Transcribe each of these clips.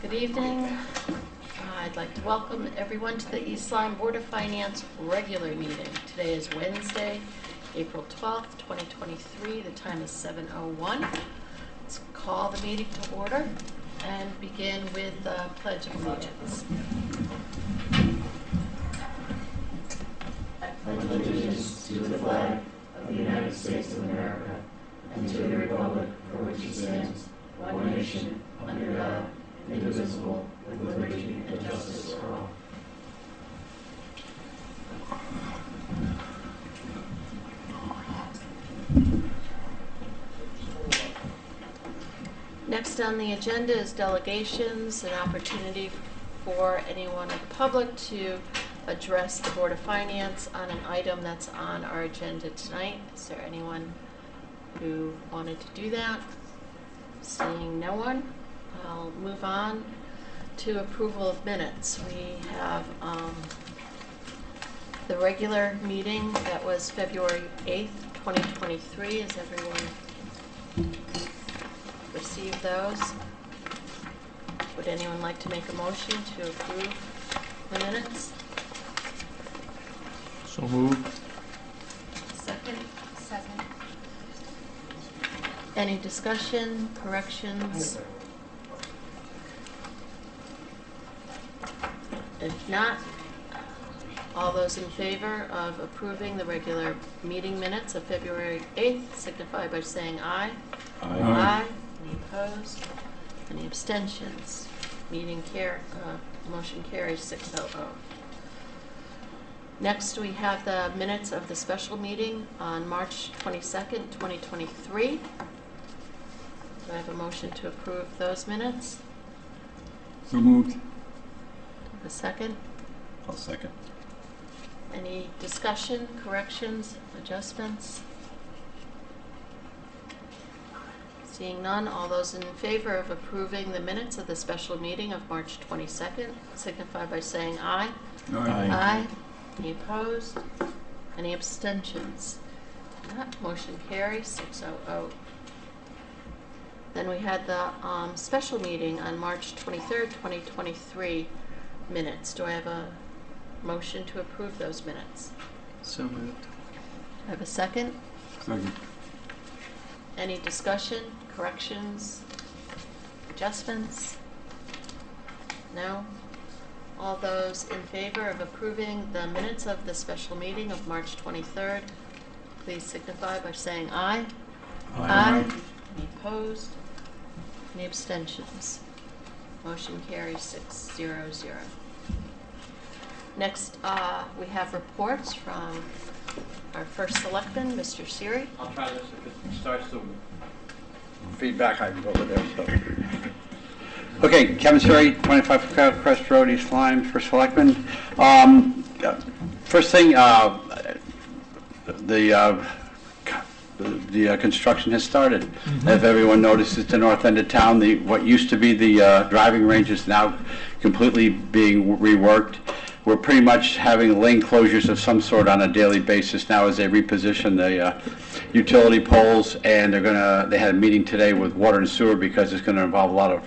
Good evening. I'd like to welcome everyone to the East Lyme Board of Finance regular meeting. Today is Wednesday, April 12th, 2023. The time is 7:01. Let's call the meeting to order and begin with the Pledge of Allegiance. I pledge allegiance to the flag of the United States of America and to the republic for which it stands, one nation, under God, indivisible, with liberty and justice for all. Next on the agenda is delegations, an opportunity for anyone in the public to address the Board of Finance on an item that's on our agenda tonight. Is there anyone who wanted to do that? Seeing no one, I'll move on to approval of minutes. We have the regular meeting that was February 8th, 2023. Has everyone received those? Would anyone like to make a motion to approve the minutes? So moved. Second? Second. Any discussion, corrections? If not, all those in favor of approving the regular meeting minutes of February 8th signify by saying aye. Aye. Aye. Any opposed? Any abstentions? Motion carries 6-0. Next, we have the minutes of the special meeting on March 22nd, 2023. Do I have a motion to approve those minutes? So moved. A second? I'll second. Any discussion, corrections, adjustments? Seeing none, all those in favor of approving the minutes of the special meeting of March 22nd signify by saying aye. Aye. Aye. Any opposed? Any abstentions? That motion carries 6-0. Then we had the special meeting on March 23rd, 2023 minutes. Do I have a motion to approve those minutes? So moved. I have a second. Second. Any discussion, corrections, adjustments? No? All those in favor of approving the minutes of the special meeting of March 23rd, please signify by saying aye. Aye. Any opposed? Any abstentions? Motion carries 6-0. Next, we have reports from our first selectman, Mr. Siri. I'll try this. If it starts to feedback, I can go over there. So. Okay, Kevin Siri, 25 Crest Road, East Lyme, first selectman. First thing, the construction has started. Mm-hmm. If everyone noticed, it's the north end of town. What used to be the driving range is now completely being reworked. We're pretty much having lane closures of some sort on a daily basis now as they reposition the utility poles, and they had a meeting today with water and sewer because it's going to involve a lot of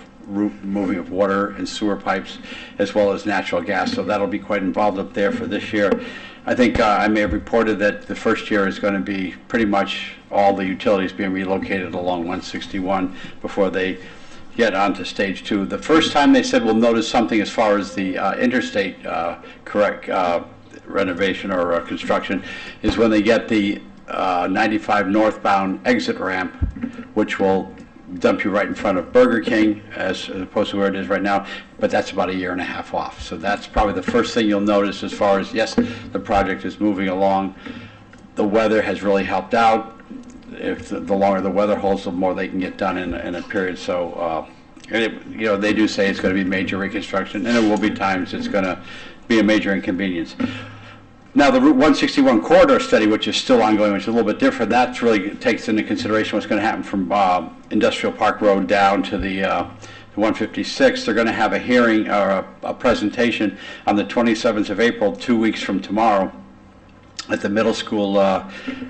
moving of water and sewer pipes as well as natural gas, so that'll be quite involved up there for this year. I think I may have reported that the first year is going to be pretty much all the utilities being relocated along 161 before they get onto stage 2. The first time they said we'll notice something as far as the interstate renovation or construction is when they get the 95 northbound exit ramp, which will dump you right in front of Burger King as opposed to where it is right now, but that's about a year and a half off. So that's probably the first thing you'll notice as far as, yes, the project is moving along. The weather has really helped out. If the longer the weather holds, the more they can get done in a period. So, they do say it's going to be major reconstruction, and there will be times it's going to be a major inconvenience. Now, the Route 161 corridor study, which is still ongoing, which is a little bit different, that really takes into consideration what's going to happen from Industrial Park Road down to the 156. They're going to have a hearing or a presentation on the 27th of April, 2 weeks from tomorrow, at the middle school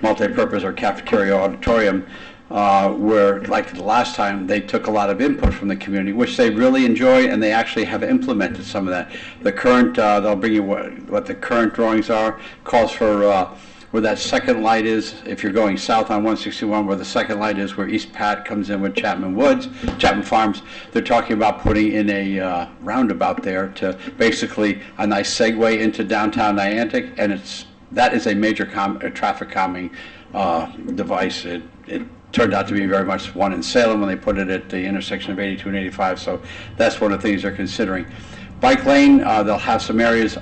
multi-purpose or cafeteria auditorium. where, like the last time, they took a lot of input from the community, which they really enjoy, and they actually have implemented some of that. The current, they'll bring you what the current drawings are, calls for where that second light is, if you're going south on 161, where the second light is, where East Pat comes in with Chapman Farms, they're talking about putting in a roundabout there to basically a nice segue into downtown Niantic, and that is a major traffic calming device. It turned out to be very much one in Salem when they put it at the intersection of 82 and 85, so that's one of the things they're considering. Bike lane, they'll have some areas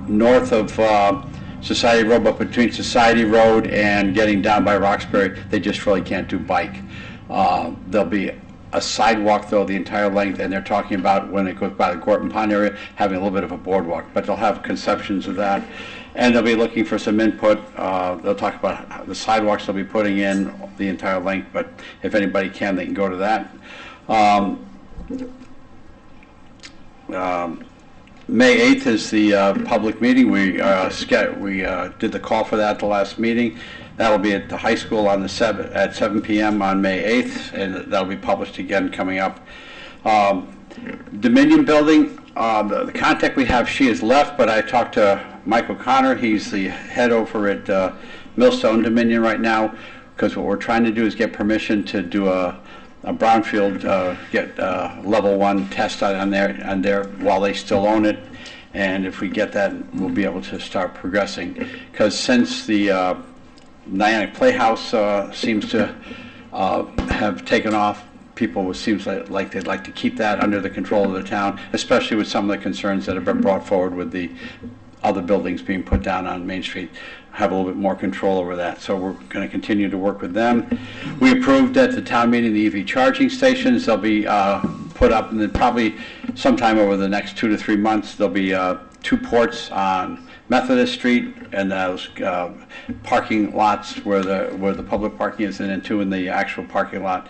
north of Society Road, but between Society Road and getting down by Roxbury, they just really can't do bike. There'll be a sidewalk, though, the entire length, and they're talking about, when it goes by the Gorton Pond area, having a little bit of a boardwalk, but they'll have conceptions of that. And they'll be looking for some input. They'll talk about the sidewalks they'll be putting in the entire length, but if anybody can, they can go to that. May 8th is the public meeting. We did the call for that at the last meeting. That'll be at the high school on at 7 p.m. on May 8th, and that'll be published again coming up. Dominion Building, the contact we have, she has left, but I talked to Mike O'Connor. He's the head over at Millstone Dominion right now, because what we're trying to do is get permission to do a brownfield, get level 1 test on there while they still own it, and if we get that, we'll be able to start progressing. Because since the Niantic Playhouse seems to have taken off, people seems like they'd like to keep that under the control of the town, especially with some of the concerns that have been brought forward with the other buildings being put down on Main Street, have a little bit more control over that. So we're going to continue to work with them. We approved at the town meeting the EV charging stations. They'll be put up, and then probably sometime over the next 2 to 3 months, there'll be 2 ports on Methodist Street, and those parking lots where the public parking is, and then 2 in the actual parking lot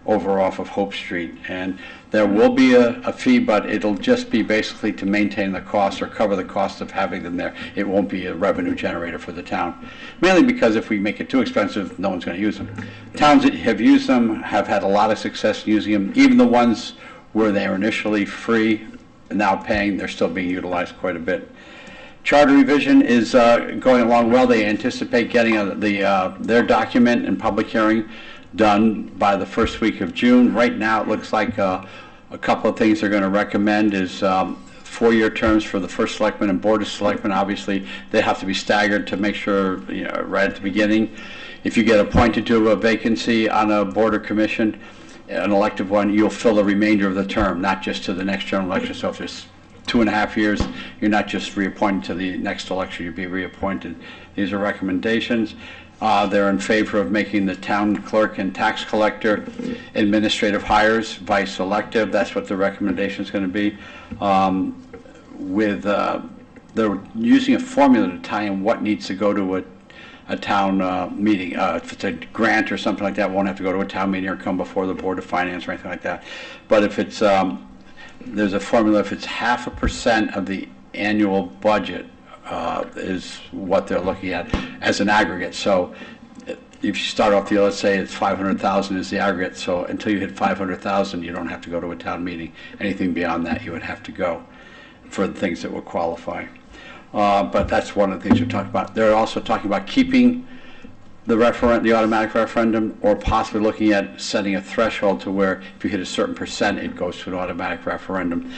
over off of Hope Street. And there will be a fee, but it'll just be basically to maintain the cost or cover the cost of having them there. It won't be a revenue generator for the town, mainly because if we make it too expensive, no one's going to use them. Towns that have used them have had a lot of success using them. Even the ones where they were initially free and now paying, they're still being utilized quite a bit. Charter revision is going along well. They anticipate getting their document and public hearing done by the first week of June. Right now, it looks like a couple of things they're going to recommend is 4-year terms for the first selectman and board of selectmen. Obviously, they have to be staggered to make sure, right at the beginning. If you get appointed to a vacancy on a board or commission, an elective one, you'll fill the remainder of the term, not just to the next general election. So if there's 2.5 years, you're not just reappointed to the next election, you'll be reappointed. These are recommendations. They're in favor of making the town clerk and tax collector administrative hires vice elective. That's what the recommendation is going to be. They're using a formula to tie in what needs to go to a town meeting. If it's a grant or something like that, it won't have to go to a town meeting or come before the Board of Finance or anything like that. But if it's there's a formula, if it's 0.5% of the annual budget is what they're looking at as an aggregate. So if you start off let's say it's 500,000 is the aggregate, so until you hit 500,000, you don't have to go to a town meeting. Anything beyond that, you would have to go for the things that will qualify. But that's one of the things we're talking about. They're also talking about keeping the automatic referendum, or possibly looking at setting a threshold to where if you hit a certain percent, it goes to an automatic referendum.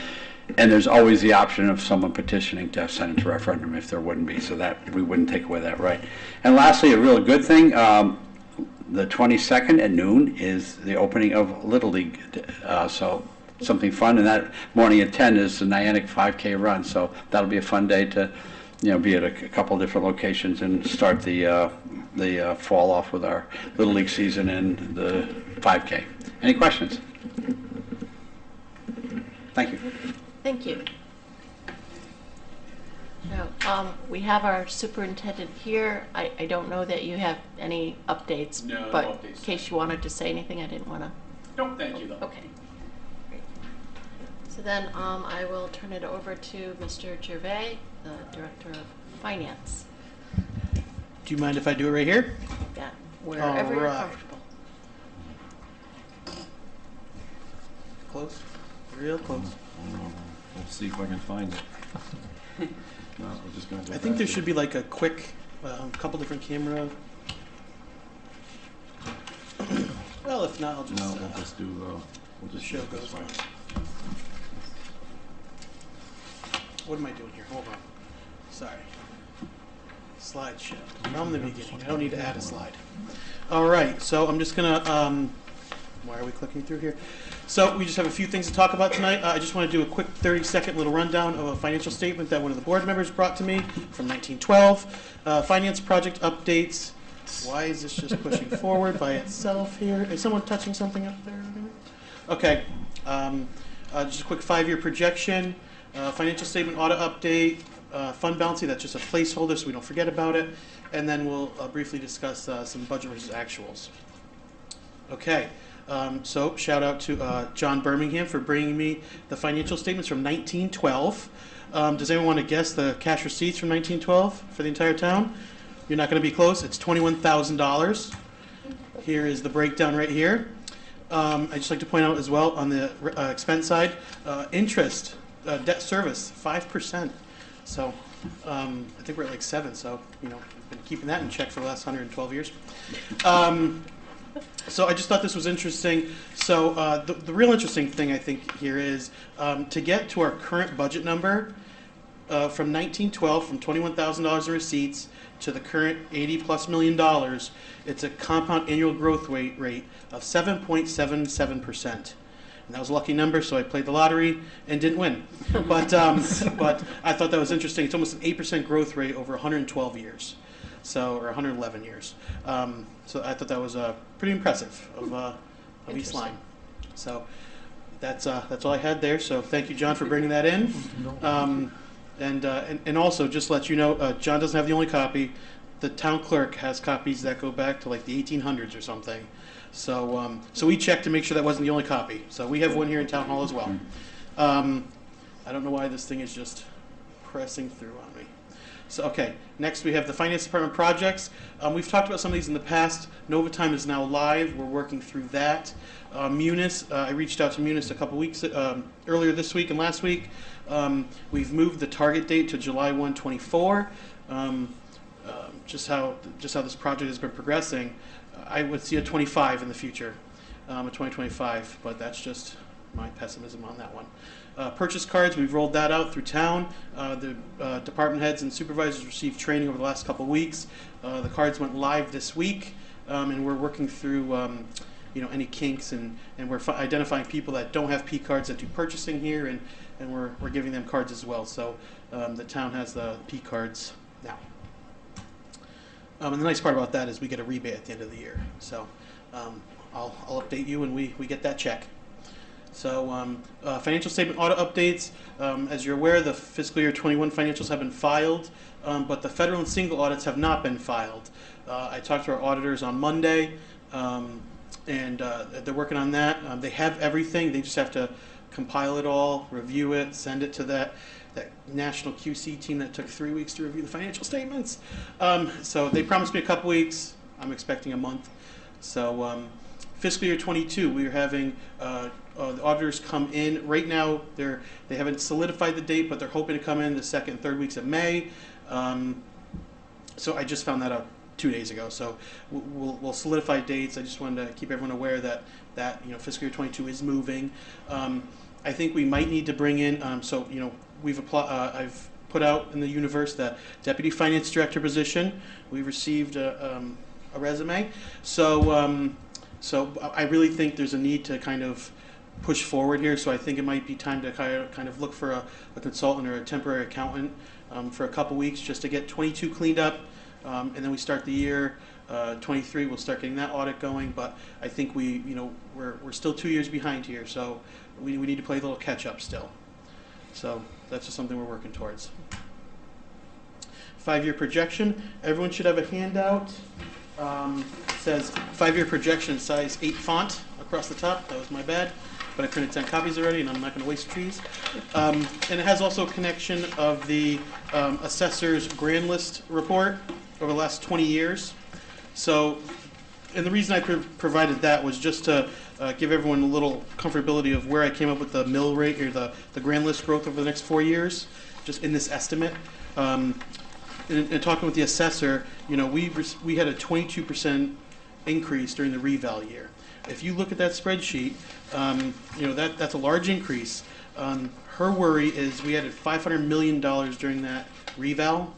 And there's always the option of someone petitioning to send it to referendum if there wouldn't be, so that we wouldn't take away that right. And lastly, a real good thing, the 22nd at noon is the opening of Little League, so something fun. And that morning at 10 is the Niantic 5K run, so that'll be a fun day to be at a couple different locations and start the fall off with our Little League season and the 5K. Any questions? Thank you. Thank you. Now, we have our superintendent here. I don't know that you have any updates, No, but no updates. in case you wanted to say anything, I didn't want to. No, thank you, though. Okay. Great. So then I will turn it over to Mr. Gervais, the Director of Finance. Do you mind if I do it right here? Yeah, wherever you're Alright. comfortable. close, real close. We'll see if I can find it. No, we're just gonna go I think back there to should be like a quick, couple different camera. Well, if not, I'll just, No, we'll just do, we'll just show do it this goes way. on. What am I doing here? Hold on. Sorry. Slideshow. From the beginning. I don't need to add a slide. All right, so I'm just gonna, why are we clicking through here? So we just have a few things to talk about tonight. I just want to do a quick 30-second little rundown of a financial statement that one of the board members brought to me from 1912. Finance project updates. Why is this just pushing forward by itself here? Is someone touching something up there? Okay. Just a quick 5-year projection. Financial statement audit update. Fund balancing, that's just a placeholder so we don't forget about it. And then we'll briefly discuss some budget versus actuals. Okay. So shout out to John Birmingham for bringing me the financial statements from 1912. Does anyone want to guess the cash receipts from 1912 for the entire town? You're not going to be close. It's $21,000. Here is the breakdown right here. I'd just like to point out as well on the expense side, interest, debt service, 5%. So I think we're at like 7. So, you know, we've been keeping that in check for the last 112 years. So I just thought this was interesting. So the real interesting thing I think here is to get to our current budget number from 1912, from $21,000 in receipts to the current $80+ million, it's a compound annual growth rate of 7.77%. And that was a lucky number, so I played the lottery and didn't win. But I thought that was interesting. It's almost an 8% growth rate over 112 years. So, or 111 years. So I thought that was pretty impressive of East Lyme. So that's all I had there. So thank you, John, for bringing that in. And also, just to let you know, John doesn't have the only copy. The town clerk has copies that go back to like the 1800s or something. So so we checked to make sure that wasn't the only copy. So we have one here in town hall as well. I don't know why this thing is just pressing through on me. So, okay, next we have the Finance Department projects. We've talked about some of these in the past. Novatime is now live. We're working through that. Munis, I reached out to Munis a couple weeks earlier this week and last week. We've moved the target date to July 1, 24. Just how this project has been progressing, I would see a 25 in the future, a 2025, but that's just my pessimism on that one. Purchase cards, we've rolled that out through town. The department heads and supervisors received training over the last couple of weeks. The cards went live this week, and we're working through any kinks, and we're identifying people that don't have P cards that do purchasing here, and we're giving them cards as well. So the town has the P cards now. And the nice part about that is we get a rebate at the end of the year. So I'll update you when we get that check. So financial statement audit updates. As you're aware, the fiscal year 21 financials have been filed, but the federal and single audits have not been filed. I talked to our auditors on Monday, and they're working on that. They have everything. They just have to compile it all, review it, send it to that national QC team that took 3 weeks to review the financial statements. So they promised me a couple weeks. I'm expecting a month. So fiscal year 22, we are having the auditors come in. Right now, they haven't solidified the date, but they're hoping to come in the 2nd and 3rd weeks of May. So I just found that out 2 days ago. So we'll solidify dates. I just wanted to keep everyone aware that fiscal year 22 is moving. I think we might need to bring in. We've applied. I've put out in the universe the deputy finance director position. We received a resume. So I really think there's a need to kind of push forward here. So I think it might be time to kind of look for a consultant or a temporary accountant for a couple weeks just to get 22 cleaned up, and then we start the year. 23, we'll start getting that audit going. But I think we're still 2 years behind here, so we need to play a little catch up still. So that's just something we're working towards. 5-year projection. Everyone should have a handout. It says 5-year projection, size 8 font across the top. That was my bad, but I printed 10 copies already, and I'm not going to waste trees. And it has also a connection of the assessor's grand list report over the last 20 years. So, and the reason I provided that was just to give everyone a little comfortability of where I came up with the mill rate or the grand list growth over the next 4 years, just in this estimate. In talking with the assessor, you know, we had a 22% increase during the reval year. If you look at that spreadsheet, you know, that's a large increase. Her worry is we added $500 million during that reval.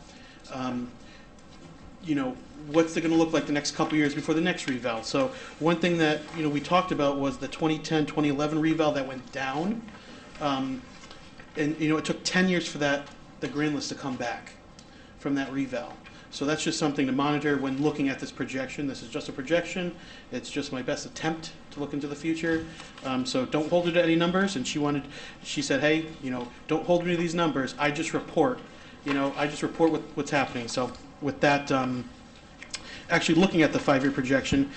You know, what's it going to look like the next couple years before the next reval? So one thing that, you know, we talked about was the 2010, 2011 reval that went down. And, you know, it took 10 years for the grand list to come back from that reval. So that's just something to monitor when looking at this projection. This is just a projection. It's just my best attempt to look into the future. So don't hold her to any numbers. And she said, hey, you know, don't hold me to these numbers. I just report, you know, what's happening. So with that, actually looking at the 5-year projection,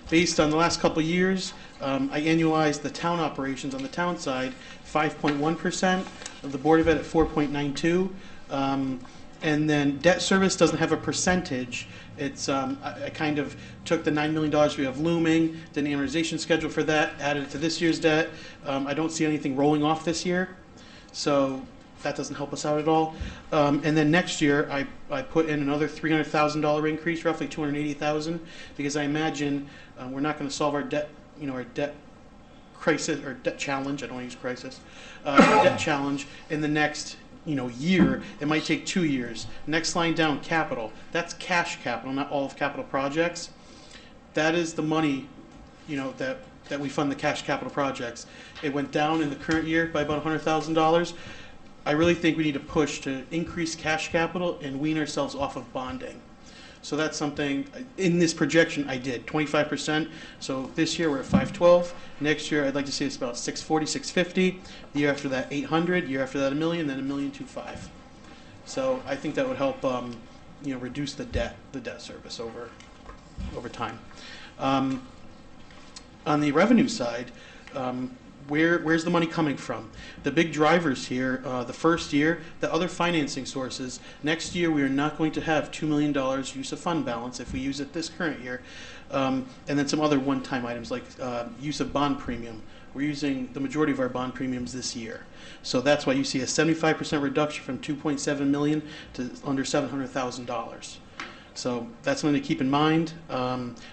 based on the last couple of years, I annualized the town operations on the town side, 5.1%, of the Board of Ed at 4.92%. And then debt service doesn't have a percentage. It's I kind of took the $9 million we have looming, did an amortization schedule for that, added it to this year's debt. I don't see anything rolling off this year, so that doesn't help us out at all. And then next year, I put in another $300,000 increase, roughly $280,000, because I imagine we're not going to solve our debt, you know, our debt crisis or debt challenge. I don't want to use crisis. Debt challenge in the next, you know, year. It might take 2 years. Next line down, capital. That's cash capital, not all of capital projects. That is the money, you know, that we fund the cash capital projects. It went down in the current year by about $100,000. I really think we need to push to increase cash capital and wean ourselves off of bonding. So that's something, in this projection I did, 25%. So this year we're at 512. Next year I'd like to see us about 640, 650. The year after that 800. Year after that 1 million, then 1,250,000. So I think that would help, you know, reduce the debt service over time. On the revenue side, where's the money coming from? The big drivers here, the first year, the other financing sources. Next year, we are not going to have $2 million use of fund balance if we use it this current year. And then some other one-time items like use of bond premium. We're using the majority of our bond premiums this year. So that's why you see a 75% reduction from $2.7 million to under $700,000. So that's something to keep in mind.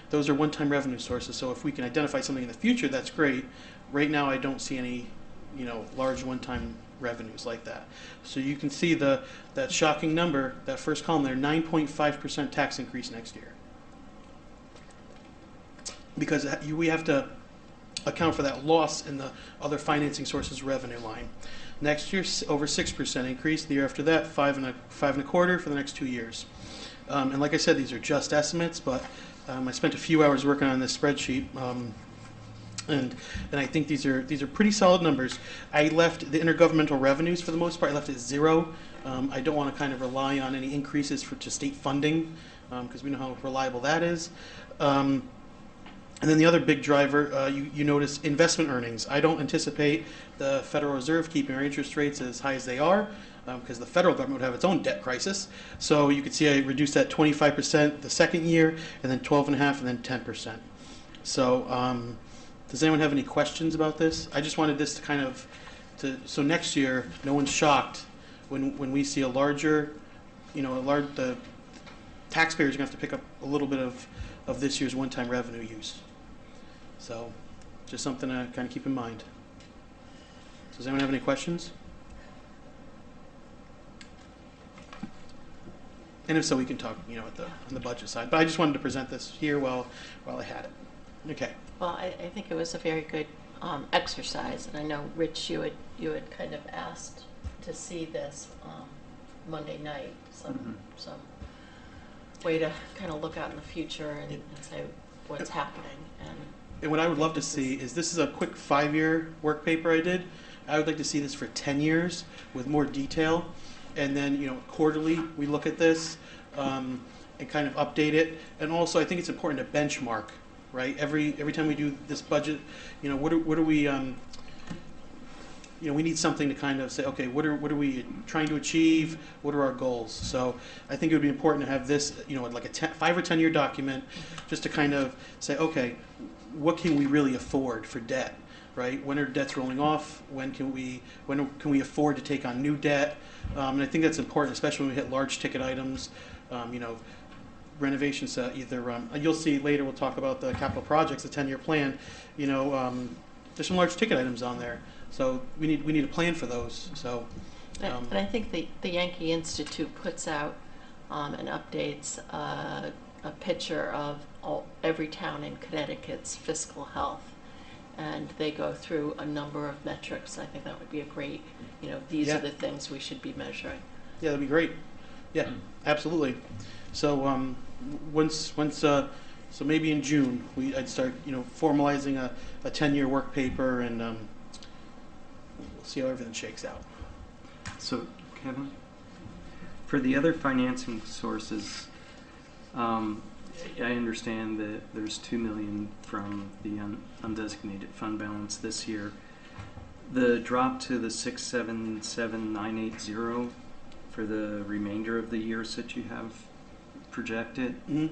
Those are one-time revenue sources. So if we can identify something in the future, that's great. Right now, I don't see any, you know, large one-time revenues like that. So you can see that shocking number, that first column there, 9.5% tax increase next year. Because we have to account for that loss in the other financing sources revenue line. Next year, over 6% increase. The year after that, 5.25% for the next 2 years. And like I said, these are just estimates, but I spent a few hours working on this spreadsheet. And I think these are pretty solid numbers. I left the intergovernmental revenues for the most part. I left it 0. I don't want to kind of rely on any increases to state funding because we know how reliable that is. And then the other big driver, you notice investment earnings. I don't anticipate the Federal Reserve keeping our interest rates as high as they are because the federal government would have its own debt crisis. So you can see I reduced that 25% the second year, and then 12.5%, and then 10%. So does anyone have any questions about this? I just wanted this to kind of, so next year, no one's shocked when we see a larger, you know, the taxpayers are going to have to pick up a little bit of this year's one-time revenue use. So just something to kind of keep in mind. So does anyone have any questions? And if so, we can talk, you know, on the budget side. But I just wanted to present this here while I had it. Okay. Well, I think it was a very good exercise, and I know, Rich, you had kind of asked to see this Monday night, some way to kind of look out in the future and say what's happening. And what I would love to see is, this is a quick 5-year work paper I did. I would like to see this for 10 years with more detail, and then, you know, quarterly we look at this and kind of update it. And also, I think it's important to benchmark. Right, every time we do this budget, you know, what are we, you know, we need something to kind of say, okay, what are we trying to achieve? What are our goals? So I think it would be important to have this, you know, like a 5 or 10 year document, just to kind of say, okay, what can we really afford for debt, right? When are debts rolling off? When can we afford to take on new debt? And I think that's important, especially when we hit large ticket items. Renovations, you'll see later, we'll talk about the capital projects, the 10-year plan. There's some large ticket items on there, so we need a plan for those. So, And I think the Yankee Institute puts out and updates a picture of every town in Connecticut's fiscal health, and they go through a number of metrics. I think that would be a great, these Yeah. are the things we should be measuring. yeah, that'd be great. Yeah, absolutely. So so maybe in June I'd start formalizing a 10-year work paper, and we'll see how everything shakes out. So, Kevin, for the other financing sources, I understand that there's $2 million from the undesignated fund balance this year. The drop to the 677,980 for the remainder of the years that you have projected. Mm-hmm.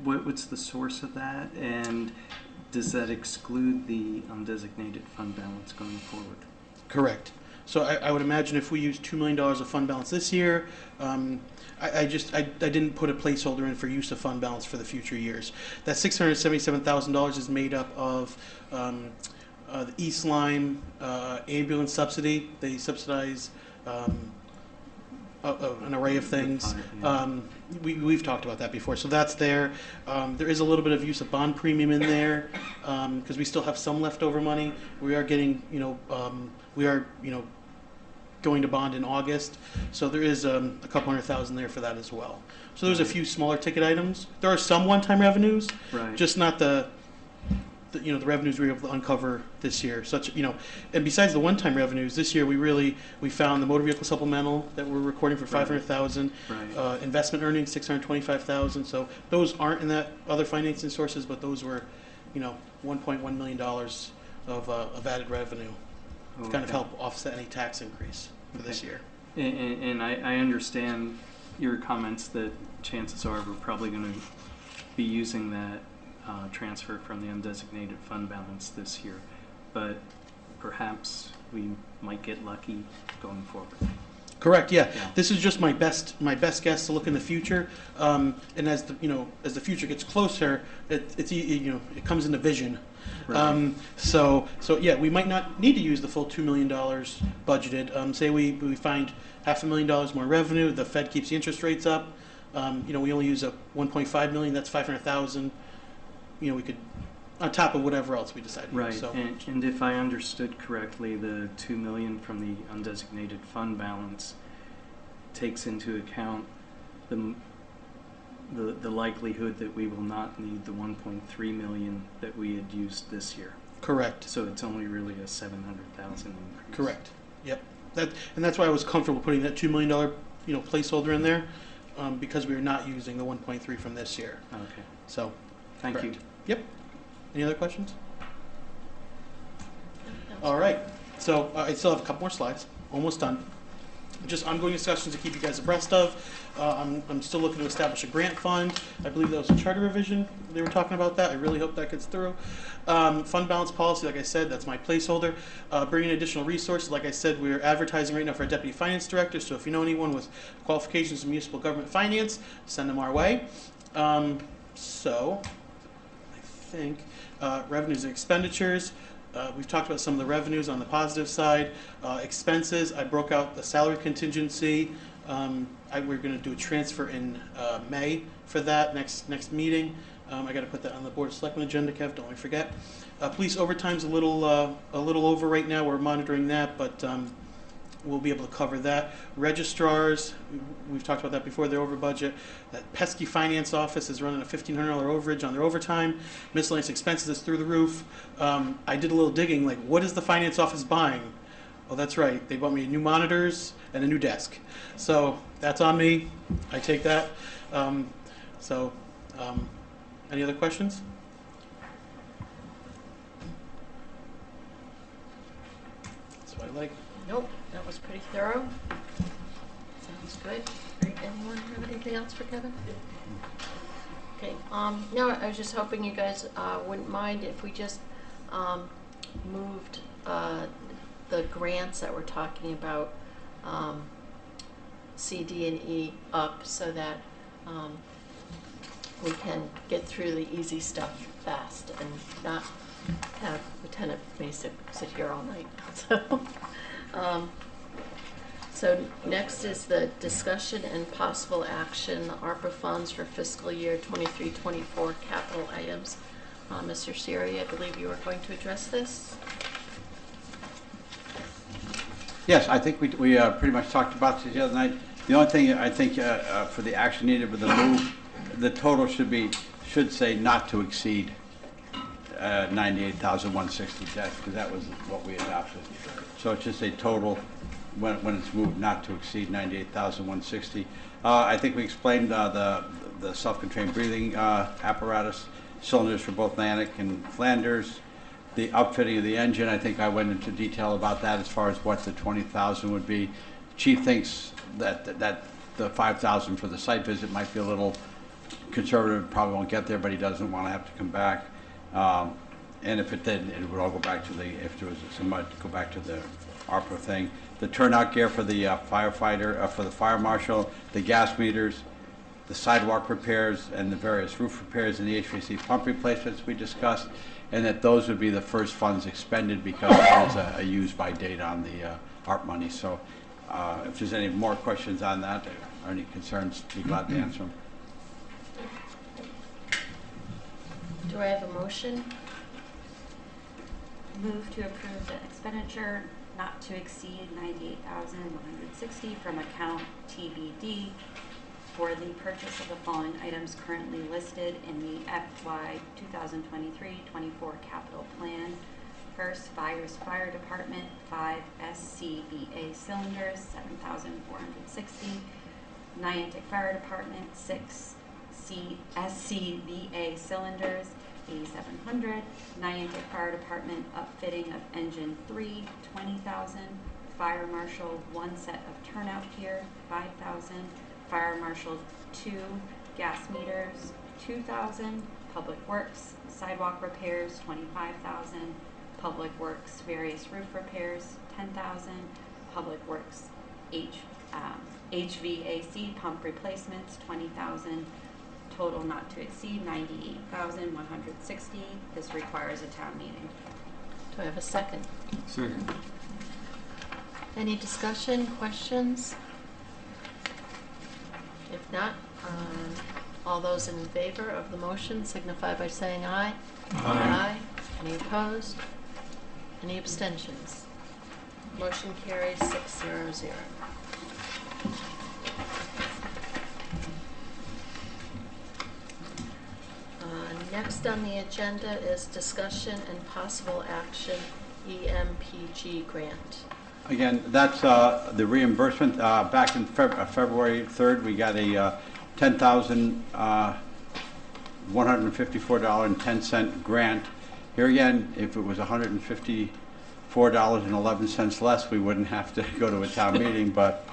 What's the source of that, and does that exclude the undesignated fund balance going forward? Correct. So I would imagine if we use $2 million of fund balance this year, I didn't put a placeholder in for use of fund balance for the future years. That $677,000 is made up of the East Lyme ambulance subsidy. They subsidize an array of things. We've talked about that before, so that's there. There is a little bit of use of bond premium in there because we still have some leftover money. We are getting, going to bond in August, so there is a couple $100,000 there for that as well. So there's a few smaller ticket items. There are some one-time revenues, Right. just not the revenues we were able to uncover this year. And besides the one-time revenues, this year we found the motor vehicle supplemental that we're recording for $500,000, Right. investment earnings $625,000. So those aren't in that other financing sources, but those were, $1.1 million of added revenue to kind of help offset any tax increase for this year. And I understand your comments that chances are we're probably going to be using that transfer from the undesignated fund balance this year, but perhaps we might get lucky going forward. Correct. Yeah. Yeah. This is just my best guess to look in the future. And as the future gets closer, it comes into vision. Right. So yeah, we might not need to use the full $2 million budgeted. Say we find $500,000 more revenue. The Fed keeps the interest rates up. We only use $1.5 million. That's $500,000. We could, on top of whatever else we decide to Right. use. So. And if I understood correctly, the $2 million from the undesignated fund balance takes into account the likelihood that we will not need the $1.3 million that we had used this year. Correct. So it's only really a $700,000 increase. Correct. Yep. That's why I was comfortable putting that $2 million placeholder in there, because we are not using the 1.3 from this year. Okay. So. Thank you. Correct. Yep. Any other questions? All right. So I still have a couple more slides. Almost done. Just ongoing discussions to keep you guys abreast of. I'm still looking to establish a grant fund. I believe that was a charter revision. They were talking about that. I really hope that gets through. Fund balance policy, like I said, that's my placeholder. Bringing additional resources. Like I said, we're advertising right now for a deputy finance director. So if you know anyone with qualifications in municipal government finance, send them our way. So I think revenues and expenditures. We've talked about some of the revenues on the positive side. Expenses, I broke out the salary contingency. We're going to do a transfer in May for that next meeting. I got to put that on the Board of Selectmen agenda, Kev, don't let me forget. Police overtime's a little over right now. We're monitoring that, but we'll be able to cover that. Registrars, we've talked about that before, they're over budget. That pesky finance office is running a $1,500 overage on their overtime. Miscellaneous expenses is through the roof. I did a little digging, like, what is the finance office buying? Oh, that's right, they bought me new monitors and a new desk. So that's on me, I take that. Any other questions? That's what I like. Nope, that was pretty thorough. Sounds good. Great. Anyone have anything else for Kevin? Okay. Okay, no, I was just hoping you guys wouldn't mind if we just moved the grants that we're talking about, C, D, and E up so that we can get through the easy stuff fast and not have Lieutenant Masick sit here all night. So next is the discussion and possible action, the ARPA funds for fiscal year 23-24 capital items. Mr. Siri, I believe you were going to address this. Yes, I think we pretty much talked about this the other night. The only thing I think for the action needed with the move, the total should say not to exceed 98,160, because that was what we adopted. So it's just a total when it's moved not to exceed 98,160. I think we explained the self-contained breathing apparatus, cylinders for both Lannick and Flanders, the upfitting of the engine. I think I went into detail about that as far as what the 20,000 would be. Chief thinks that the 5,000 for the site visit might be a little conservative, probably won't get there, but he doesn't want to have to come back. And if it did, it would all go back to if there was some mud, go back to the ARPA thing. The turnout gear for the firefighter, for the fire marshal, the gas meters, the sidewalk repairs, and the various roof repairs and the HVAC pump replacements we discussed, and that those would be the first funds expended because there's a use by date on the ARP money. So if there's any more questions on that or any concerns, be glad to answer them. Do I have a motion? Move to approve the expenditure not to exceed 98,160 from account TBD for the purchase of the following items currently listed in the FY 2023-24 capital plan. First, Fire Department 5 SCBA cylinders, 7,460. Niantic Fire Department 6 SCBA cylinders, 8,700. Niantic Fire Department upfitting of engine 3, 20,000. Fire Marshal 1 set of turnout gear, 5,000. Fire Marshal 2 gas meters, 2,000. Public Works sidewalk repairs, 25,000. Public Works various roof repairs, 10,000. Public Works HVAC pump replacements, 20,000. Total not to exceed 98,160. This requires a town meeting. Do I have a second? Second. Any discussion, questions? If not, all those in favor of the motion signify by saying aye. Aye. Any opposed? Any abstentions? Motion carries 600. Next on the agenda is discussion and possible action EMPG grant. Again, that's the reimbursement. Back in February 3rd, we got a $10,154.10 grant. Here again, if it was $154.11 less, we wouldn't have to go to a town meeting, but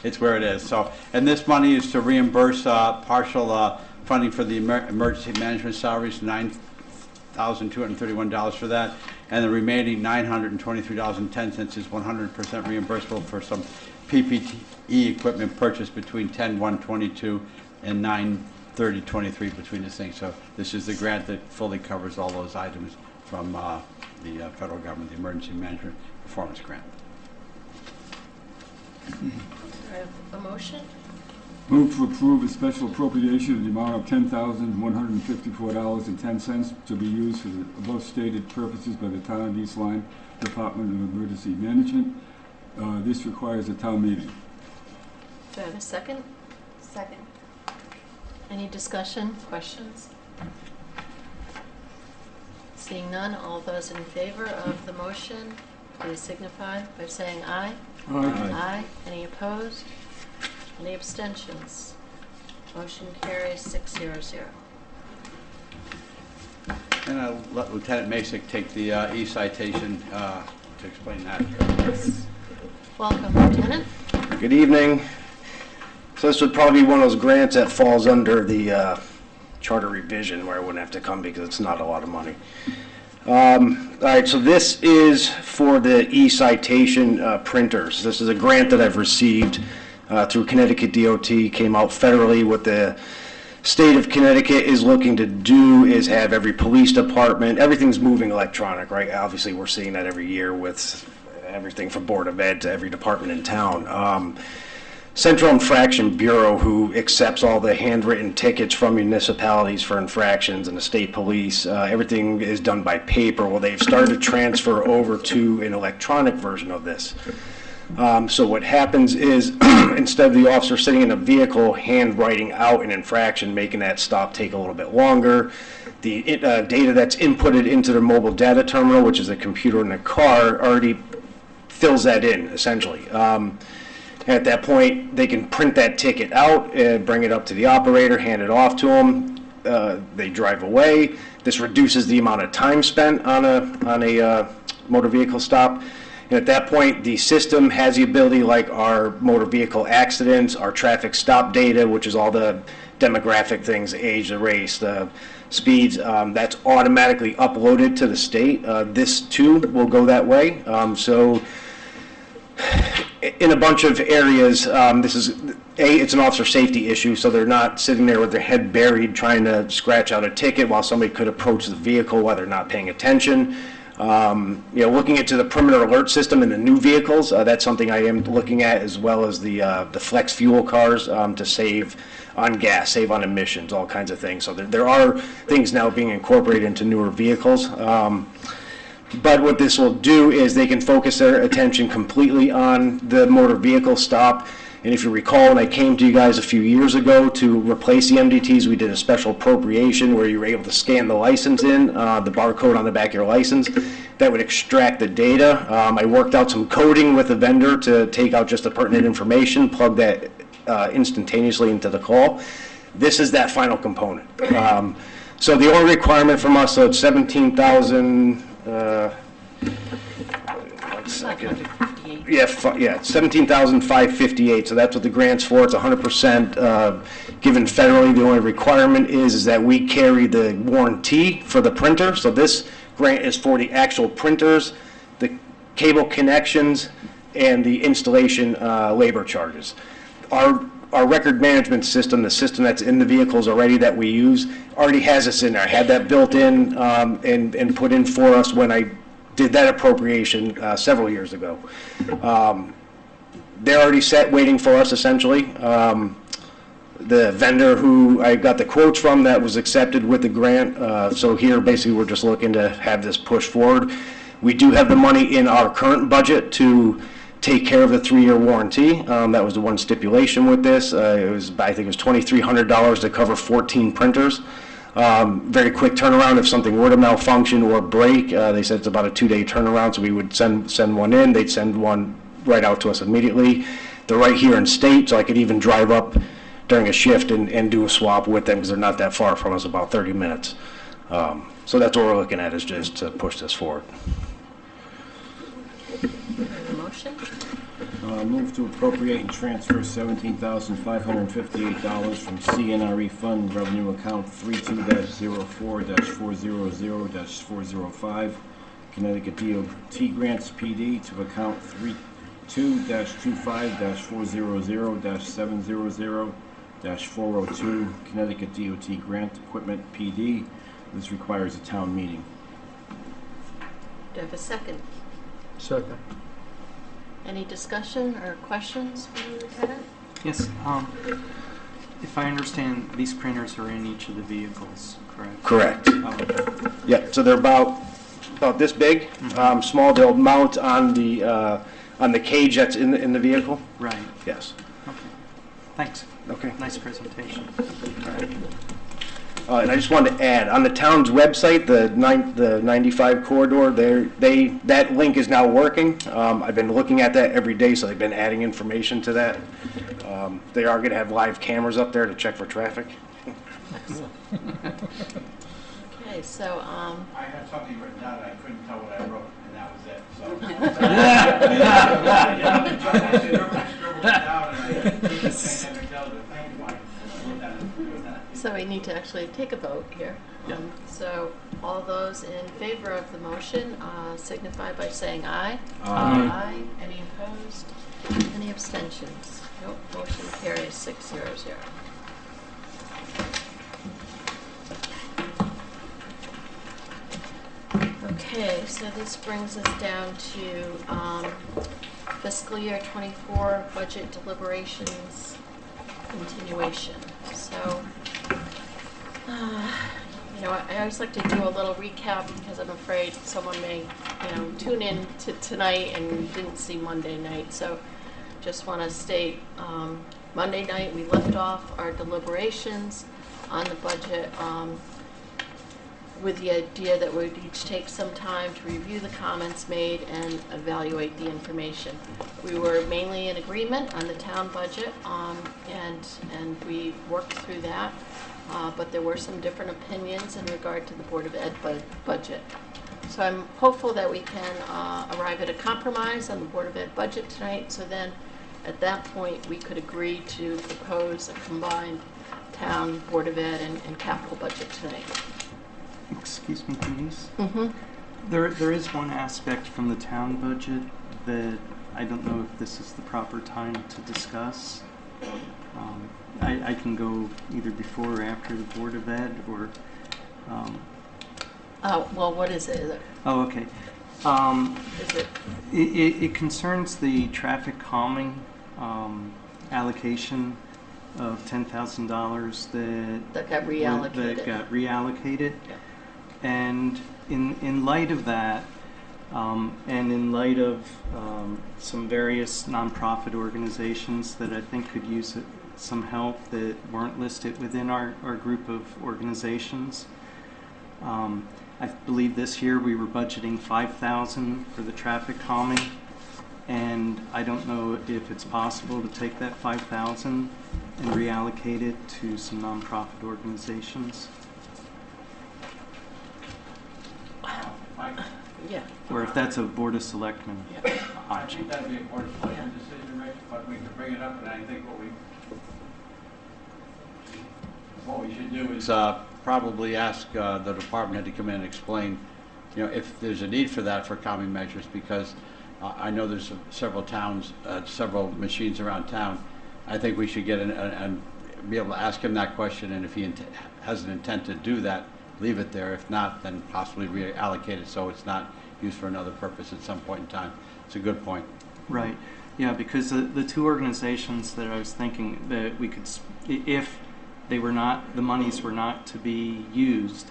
it's where it is. So, and this money is to reimburse partial funding for the emergency management salaries, $9,231 for that, and the remaining $923.10 is 100% reimbursable for some PPE equipment purchased between 10/1/22 and 9/30/23 between the things. So this is the grant that fully covers all those items from the federal government, the Emergency Management Performance Grant. Do I have a motion? Move to approve a special appropriation in the amount of $10,154.10 to be used for the above stated purposes by the Town of East Lyme Department of Emergency Management. This requires a town meeting. Do I have a second? Second. Any discussion, questions? Seeing none, all those in favor of the motion, please signify by saying aye. Aye. Aye. Any opposed? Any abstentions? Motion carries 600. And I'll let Lieutenant Masick take the e-citation to explain that. Welcome, Lieutenant. Good evening. So this would probably be one of those grants that falls under the charter revision where I wouldn't have to come because it's not a lot of money. All right, so this is for the e-citation printers. This is a grant that I've received through Connecticut DOT, came out federally. What the state of Connecticut is looking to do is have every police department, everything's moving electronic, right? Obviously, we're seeing that every year with everything from Board of Ed to every department in town. Central Infraction Bureau, who accepts all the handwritten tickets from municipalities for infractions and the state police, everything is done by paper. Well, they've started to transfer over to an electronic version of this. So what happens is instead of the officer sitting in a vehicle handwriting out an infraction, making that stop take a little bit longer, the data that's inputted into their mobile data terminal, which is a computer in the car, already fills that in, essentially. At that point, they can print that ticket out, bring it up to the operator, hand it off to them. They drive away. This reduces the amount of time spent on a motor vehicle stop. And at that point, the system has the ability, like our motor vehicle accidents, our traffic stop data, which is all the demographic things, the age, the race, the speeds, that's automatically uploaded to the state. This too will go that way. So in a bunch of areas, this is, it's an officer safety issue, so they're not sitting there with their head buried trying to scratch out a ticket while somebody could approach the vehicle while they're not paying attention. Looking into the perimeter alert system in the new vehicles, that's something I am looking at, as well as the flex fuel cars to save on gas, save on emissions, all kinds of things. So there are things now being incorporated into newer vehicles. But what this will do is they can focus their attention completely on the motor vehicle stop. And if you recall, when I came to you guys a few years ago to replace the MDTs, we did a special appropriation where you were able to scan the license in, the barcode on the back of your license. That would extract the data. I worked out some coding with the vendor to take out just the pertinent information, plug that instantaneously into the call. This is that final component. So the only requirement from us, so it's 17,000. 1 second. Yeah, 17,558. So that's what the grant's for. It's 100% given federally. The only requirement is that we carry the warranty for the printer. So this grant is for the actual printers, the cable connections, and the installation labor charges. Our record management system, the system that's in the vehicles already that we use, already has this in there. I had that built in and put in for us when I did that appropriation several years ago. They're already set, waiting for us, essentially. The vendor who I got the quotes from, that was accepted with the grant. So here, basically, we're just looking to have this push forward. We do have the money in our current budget to take care of the 3-year warranty. That was the one stipulation with this. I think it was $2,300 to cover 14 printers. Very quick turnaround if something were to malfunction or break. They said it's about a 2-day turnaround, so we would send one in. They'd send one right out to us immediately. They're right here in state, so I could even drive up during a shift and do a swap with them because they're not that far from us, about 30 minutes. So that's what we're looking at, is just to push this forward. Motion? Move to appropriate and transfer $17,558 from CNRE Fund Revenue Account 32-04-400-405, Connecticut DOT Grants PD, to account 32-25-400-700-402, Connecticut DOT Grant Equipment PD. This requires a town meeting. Do I have a second? Second. Any discussion or questions from the lieutenant? Yes, if I understand, these printers are in each of the vehicles, correct? Correct. Oh, Yeah, so they're about this big, small. They'll mount on the cage that's in the vehicle. right. Yes. Okay. Thanks. Okay. Nice presentation. And I just wanted to add, on the town's website, the 95 corridor, that link is now working. I've been looking at that every day, so they've been adding information to that. They are going to have live cameras up there to check for traffic. Okay, so, I had something written down and I couldn't tell what I wrote, and that was it, so. I scribbled it down and I couldn't tell the thing, like, So we need to actually take a vote here. Yeah. So all those in favor of the motion signify by saying aye. Aye. Any opposed? Any abstentions? Nope, motion carries 600. Okay, so this brings us down to fiscal year 24 budget deliberations continuation. So, you know, I always like to do a little recap because I'm afraid someone may, tune in to tonight and didn't see Monday night. So just want to state, Monday night we left off our deliberations on the budget with the idea that we'd each take some time to review the comments made and evaluate the information. We were mainly in agreement on the town budget, and we worked through that, but there were some different opinions in regard to the Board of Ed budget. So I'm hopeful that we can arrive at a compromise on the Board of Ed budget tonight, so then at that point we could agree to propose a combined town, Board of Ed, and capital budget tonight. Excuse me, Denise. Mm-hmm. There is one aspect from the town budget that I don't know if this is the proper time to discuss. I can go either before or after the Board of Ed, or... Well, what is it? Oh, okay. Is it? It concerns the traffic calming allocation of $10,000 That got reallocated. That got reallocated. Yeah. And in light of that, and in light of some various nonprofit organizations that I think could use some help that weren't listed within our group of organizations, I believe this year we were budgeting $5,000 for the traffic calming, and I don't know if it's possible to take that $5,000 and reallocate it to some nonprofit organizations. Yeah. Or if that's a Board of Selectmen Yeah. I option. think that'd be a board of selectmen decision, Rich, but we could bring it up, and I think what we should do is Probably ask the department head to come in and explain, if there's a need for that for calming measures, because I know there's several towns, several machines around town. I think we should get and be able to ask him that question, and if he has an intent to do that, leave it there. If not, then possibly reallocate it so it's not used for another purpose at some point in time. It's a good point. Right. Yeah, because the two organizations that I was thinking that we could, if they were not, the monies were not to be used,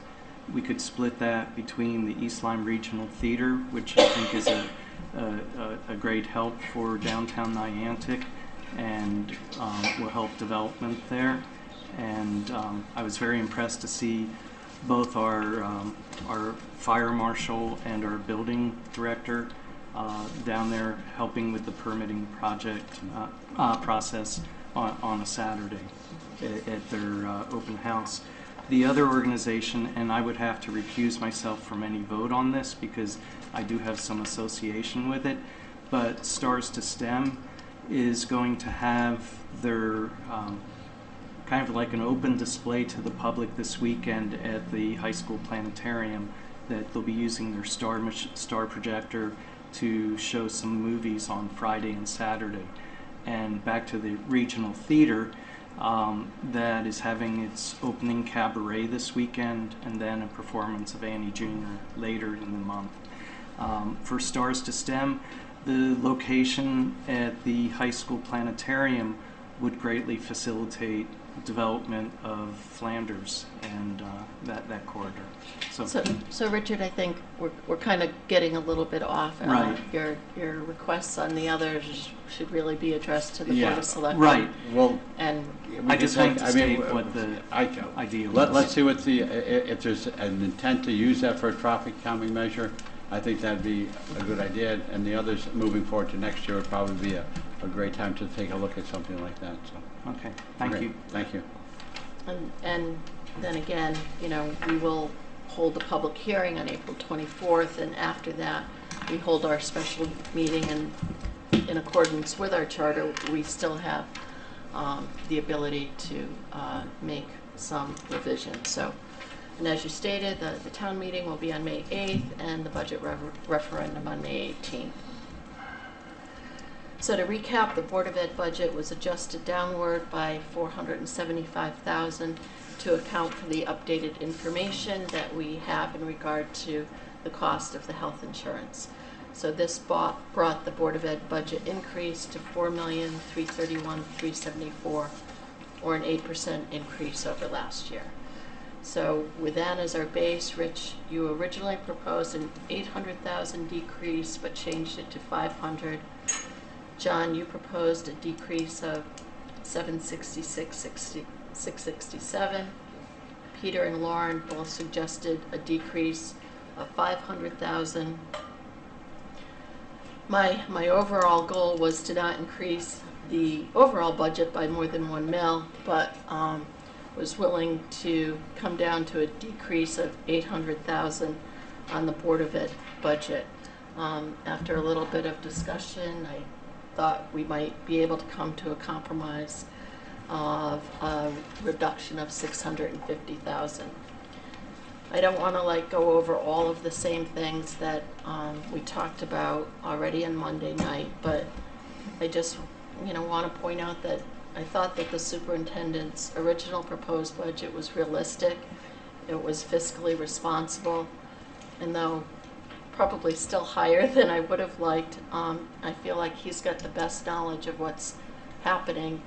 we could split that between the East Lyme Regional Theater, which I think is a great help for downtown Niantic and will help development there. And I was very impressed to see both our fire marshal and our building director down there helping with the permitting project process on a Saturday at their open house. The other organization, and I would have to recuse myself from any vote on this because I do have some association with it, but Stars to STEM is going to have their kind of like an open display to the public this weekend at the high school planetarium, that they'll be using their star projector to show some movies on Friday and Saturday. And back to the regional theater, that is having its opening cabaret this weekend, and then a performance of Annie Jr. later in the month. For Stars to STEM, the location at the high school planetarium would greatly facilitate development of Flanders and that corridor. So Richard, I think we're kind of getting a little bit off. Right. Your requests on the others should really be addressed to the Board Yeah. of Selectmen. Right. Well, And I just wanted to state what the idea was. Let's see what if there's an intent to use that for a traffic calming measure. I think that'd be a good idea, and the others moving forward to next year would probably be a great time to take a look at something like that. So, Okay, thank great. you. Thank you. and then again, we will hold a public hearing on April 24th, and after that, we hold our special meeting, and in accordance with our charter, we still have the ability to make some revisions. So, and as you stated, the town meeting will be on May 8th and the budget referendum on May 18th. So to recap, the Board of Ed budget was adjusted downward by $475,000 to account for the updated information that we have in regard to the cost of the health insurance. So this brought the Board of Ed budget increase to $4,331,374, or an 8% increase over last year. So with that as our base, Rich, you originally proposed an $800,000 decrease, but changed it to $500,000. John, you proposed a decrease of $667. Peter and Lauren both suggested a decrease of $500,000. My overall goal was to not increase the overall budget by more than $1 million, but was willing to come down to a decrease of $800,000 on the Board of Ed budget. After a little bit of discussion, I thought we might be able to come to a compromise of a reduction of $650,000. I don't want to go over all of the same things that we talked about already on Monday night, but I just want to point out that I thought that the superintendent's original proposed budget was realistic. It was fiscally responsible, and though probably still higher than I would have liked, I feel like he's got the best knowledge of what's happening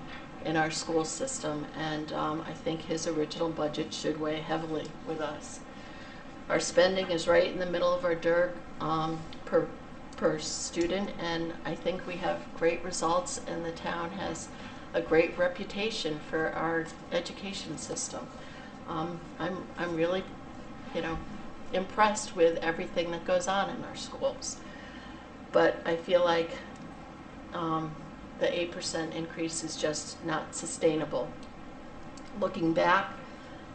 in our school system, and I think his original budget should weigh heavily with us. Our spending is right in the middle of our DIRG per student, and I think we have great results, and the town has a great reputation for our education system. I'm really, impressed with everything that goes on in our schools. But I feel like the 8% increase is just not sustainable. Looking back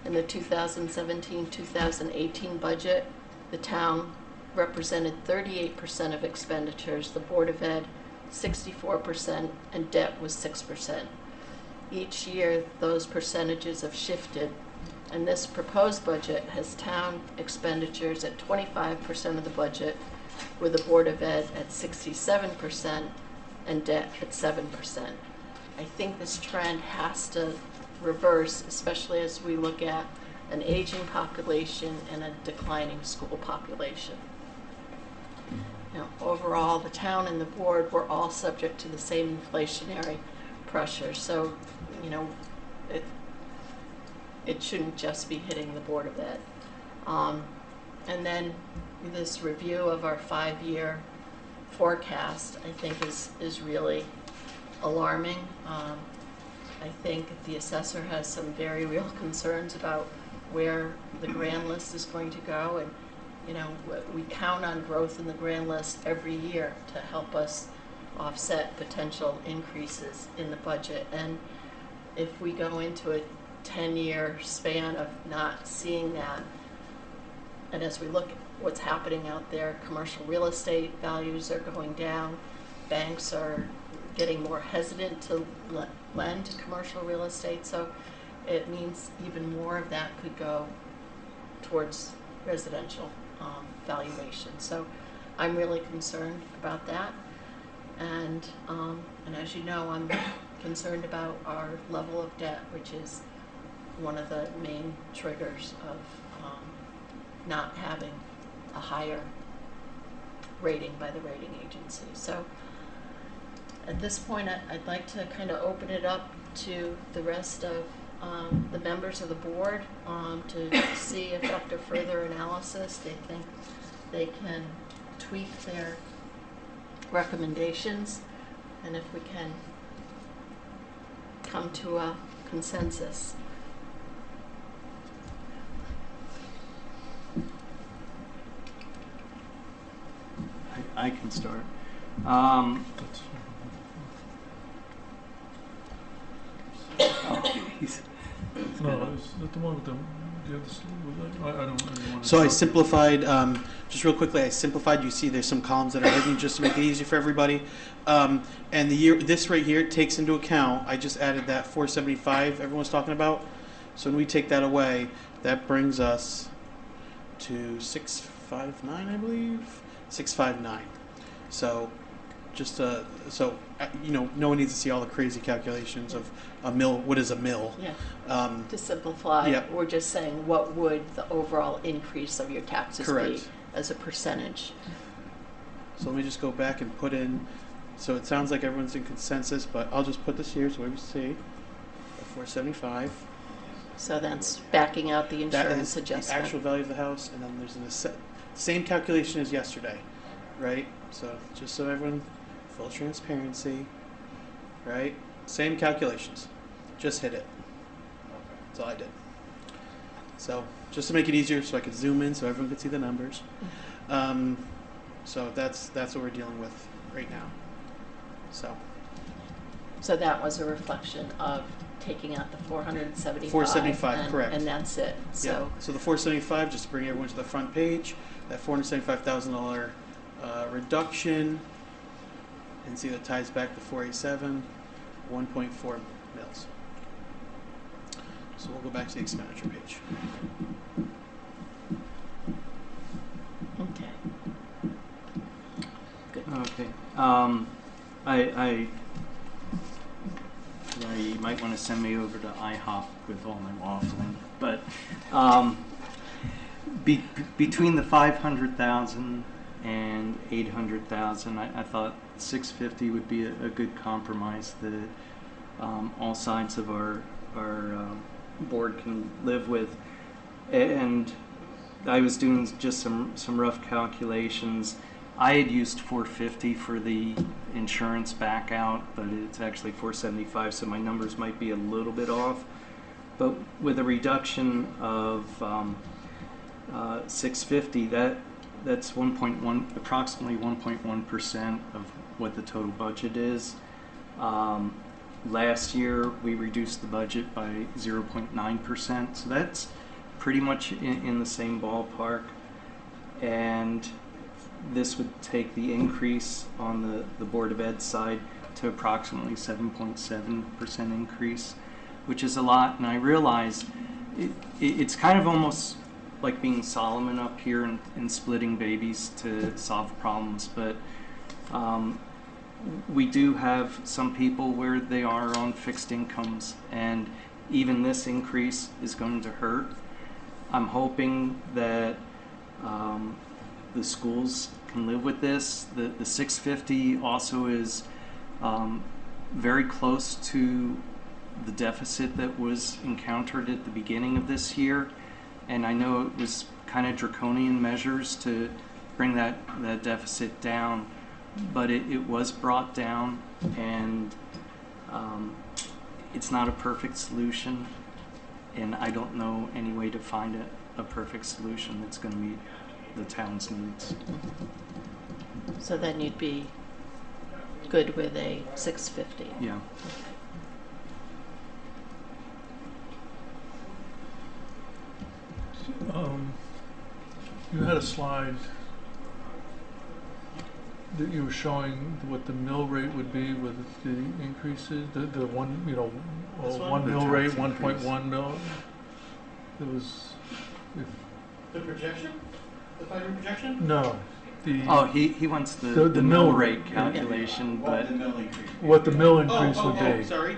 in the 2017-2018 budget, the town represented 38% of expenditures, the Board of Ed 64%, and debt was 6%. Each year, those percentages have shifted, and this proposed budget has town expenditures at 25% of the budget, with the Board of Ed at 67% and debt at 7%. I think this trend has to reverse, especially as we look at an aging population and a declining school population. Overall, the town and the board were all subject to the same inflationary pressure, so it shouldn't just be hitting the Board of Ed. And then this review of our 5-year forecast, I think, is really alarming. I think the assessor has some very real concerns about where the grand list is going to go, and we count on growth in the grand list every year to help us offset potential increases in the budget. And if we go into a 10-year span of not seeing that, and as we look at what's happening out there, commercial real estate values are going down, banks are getting more hesitant to lend to commercial real estate, so it means even more of that could go towards residential valuation. So I'm really concerned about that, and as you know, I'm concerned about our level of debt, which is one of the main triggers of not having a higher rating by the rating agency. So at this point, I'd like to kind of open it up to the rest of the members of the board to see if after further analysis they think they can tweak their recommendations, and if we can come to a consensus. I can start. No, is that the one with the other sleeve? I don't want to. So I simplified, just real quickly, I simplified, you see there's some columns that are hidden just to make it easier for everybody. And this right here takes into account, I just added that 475 everyone's talking about. So when we take that away, that brings us to 659, I believe, 659. So just no one needs to see all the crazy calculations of a mill. What is a mill? Yeah. To simplify, yeah. we're just saying what would the overall increase of your taxes be Correct. as a percentage. So let me just go back and put in. So it sounds like everyone's in consensus, but I'll just put this here so we see. 475. So that's backing out the That insurance is the adjustment. actual value of the house, and then there's the same calculation as yesterday, right? So just so everyone, full transparency, right? Same calculations, just hit it. That's all I did. So just to make it easier, so I could zoom in, so everyone could see the numbers. So that's what we're dealing with right now. So that was a reflection of taking out the 475. 475, correct. And that's it. So So the 475, just to bring everyone to the front page, that $475,000 reduction, and see that ties back to 487, 1.4 mils. So we'll go back to the expenditure page. okay. Good. Okay. You might want to send me over to IHOP with all my waffling, but between the 500,000 and 800,000, I thought 650 would be a good compromise that all sides of our board can live with. And I was doing just some rough calculations. I had used 450 for the insurance back out, but it's actually 475, so my numbers might be a little bit off. But with a reduction of 650, that's approximately 1.1% of what the total budget is. Last year we reduced the budget by 0.9%, so that's pretty much in the same ballpark. And this would take the increase on the Board of Ed side to approximately 7.7% increase, which is a lot. And I realize it's kind of almost like being Solomon up here and splitting babies to solve problems. But we do have some people where they are on fixed incomes, and even this increase is going to hurt. I'm hoping that the schools can live with this. The 650 also is very close to the deficit that was encountered at the beginning of this year, and I know it was kind of draconian measures to bring that deficit down, but it was brought down, and it's not a perfect solution, and I don't know any way to find a perfect solution that's going to meet the town's needs. So then you'd be good with a 650. Yeah. You had a slide that you were showing what the mill rate would be with the increases, the one, This one? one The mill tax rate, increase. 1.1 mil. It was, The projection? The 5-year projection? no, Oh, he wants The the mill mill rate. rate calculation, What but the mill increase. what the mill increase Oh, would be. sorry.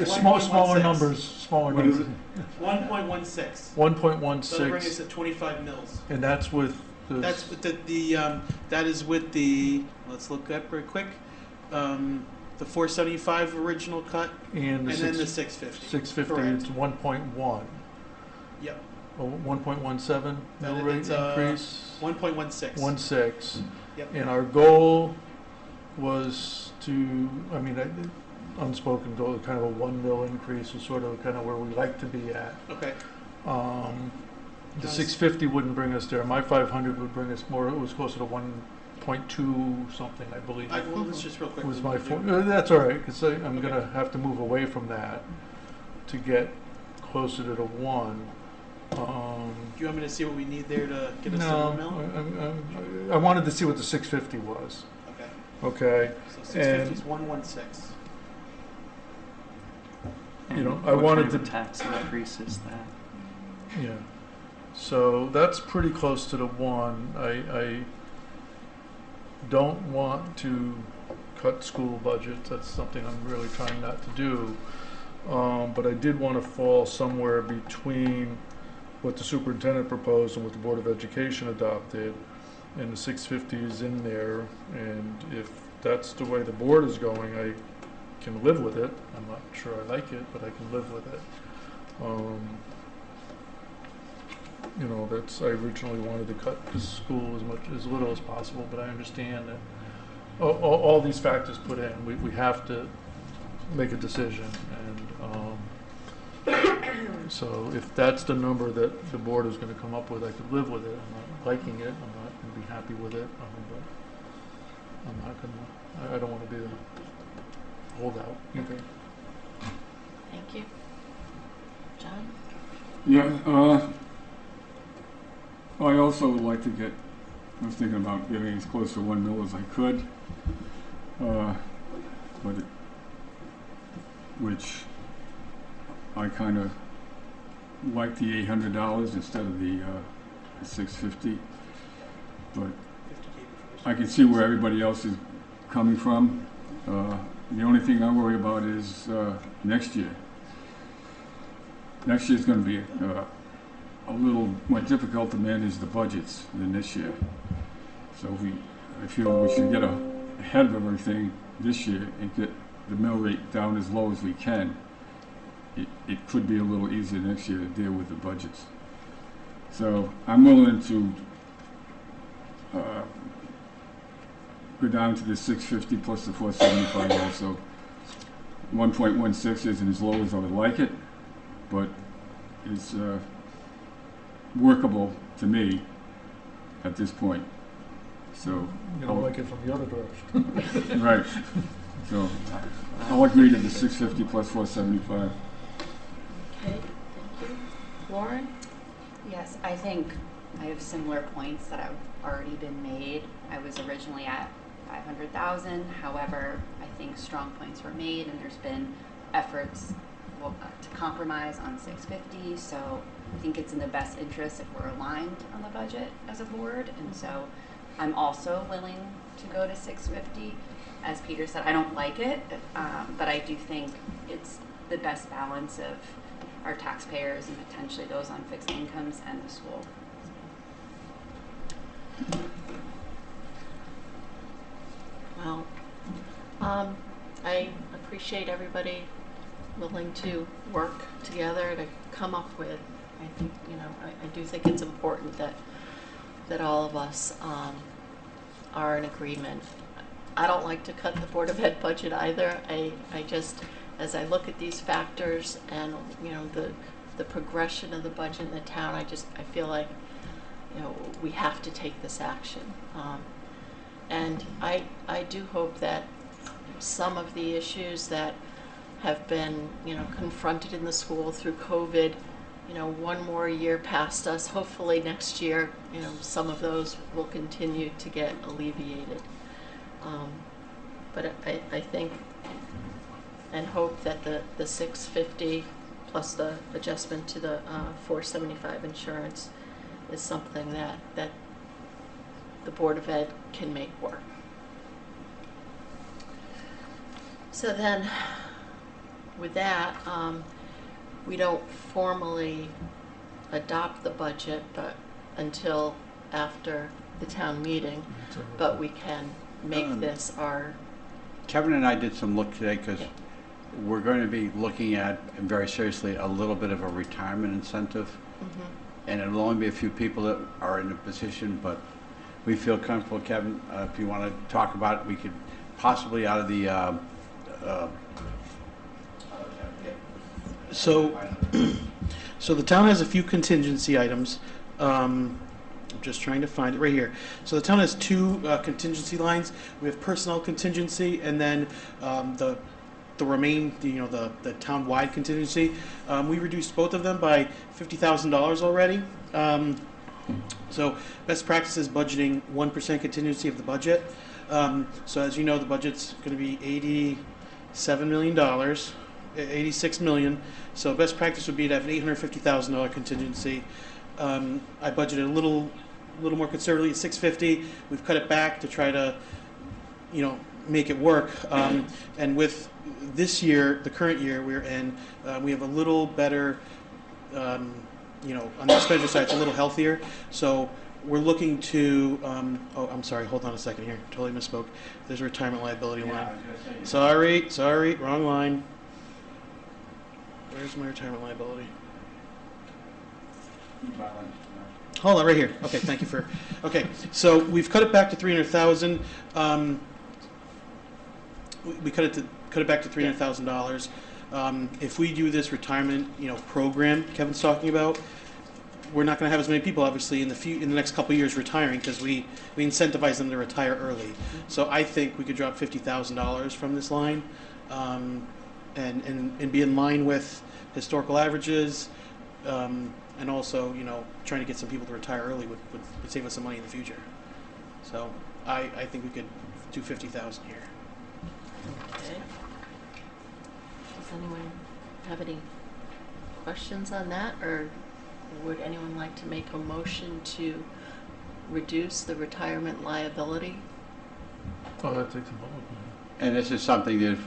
Smaller 1.16. numbers, smaller What is numbers. 1.16. 1.16. So that brings us to 25 mils. And that's with the. That's with that is with the, let's look up real quick, the 475 original cut, And the then the 650. 650, Correct. it's 1.1. Yep, Oh, 1.17 That mill rate it's, increase. 1.16. 1.6. Yep. And our goal was to, unspoken goal, kind of a 1 mil increase is sort of kind of where we like to be at. Okay. The 650 wouldn't bring us there. My 500 would bring us more, it was closer to 1.2 something, I believe. Well, let's just real quick. Was my that's all right, because I'm going to have to move away from that to get closer to the 1. Do you want me to see what we need there to get us to 1 mil? I wanted to see what the 650 was. Okay. Okay. So 650 is 116. You know, And I what wanted kind of a to- tax increase is that? Yeah. So that's pretty close to the 1. I don't want to cut school budgets. That's something I'm really trying not to do. But I did want to fall somewhere between what the superintendent proposed and what the Board of Education adopted. And the 650 is in there. And if that's the way the board is going, I can live with it. I'm not sure I like it, but I can live with it. You know, I originally wanted to cut the school as little as possible, but I understand that all these factors put in, we have to make a decision, and so if that's the number that the board is going to come up with, I could live with it. I'm not liking it, I'm not going to be happy with it, but I'm not going to, I don't want to be a holdout either. Thank you. John? Yeah, I also would like to get, I was thinking about getting as close to 1 mil as I could, which I kind of like the $800 instead of the $650, but I can see where everybody else is coming from. The only thing I worry about is next year. Next year's going to be a little more difficult to manage the budgets than this year. So I feel we should get ahead of everything this year and get the mill rate down as low as we can. It could be a little easier next year to deal with the budgets. So I'm willing to go down to the 650 plus the 475 also. 1.16 isn't as low as I would like it, but it's workable to me at this point. So You don't like it from the other direction. right. So I'll agree to the 650 plus 475. Okay, thank you. Lauren? Yes, I think I have similar points that have already been made. I was originally at 500,000. However, I think strong points were made, and there's been efforts to compromise on 650. So I think it's in the best interest if we're aligned on the budget as a board. And so I'm also willing to go to 650. As Peter said, I don't like it, but I do think it's the best balance of our taxpayers and potentially those on fixed incomes and the school. Well, I appreciate everybody willing to work together to come up with, I think, you know, I do think it's important that all of us are in agreement. I don't like to cut the Board of Ed budget either. I just, as I look at these factors and, you know, the progression of the budget in the town, I feel like, you know, we have to take this action. And I do hope that some of the issues that have been, you know, confronted in the school through COVID, you know, one more year past us, hopefully next year, you know, some of those will continue to get alleviated. But I think and hope that the 650 plus the adjustment to the 475 insurance is something that the Board of Ed can make work. So then, with that, we don't formally adopt the budget, but until after the town meeting, but we can make this our... Kevin and I did some look today because we're going to be looking at, very seriously, a little bit of a retirement incentive. Mm-hmm. And it'll only be a few people that are in a position, but we feel comfortable, Kevin, if you want to talk about it, we could possibly out of the So the town has a few contingency items. I'm just trying to find it right here. So the town has two contingency lines. We have personnel contingency, and then the town-wide contingency. We reduced both of them by $50,000 already. So best practice is budgeting 1% contingency of the budget. So as you know, the budget's going to be $87 million. 86 million. So best practice would be to have an $850,000 contingency. I budgeted a little more conservatively at 650. We've cut it back to try to, make it work. And with this year, the current year we're in, we have a little better, on the expenditure side, it's a little healthier. So we're looking to, I'm sorry, hold on a second here. Totally misspoke. There's a retirement liability line. Sorry, wrong line. Where's my retirement liability? Hold on, right here. Okay, thank you for. Okay, so we've cut it back to 300,000. We cut it back to $300,000. If we do this retirement, program Kevin's talking about, we're not going to have as many people, obviously, in the next couple of years retiring because we incentivize them to retire early. So I think we could drop $50,000 from this line, and be in line with historical averages. And also, trying to get some people to retire early would save us some money in the future. So I think we could do 50,000 here. Okay. Does anyone have any questions on that, or would anyone like to make a motion to reduce the retirement liability? Oh, that takes a moment. And this is something that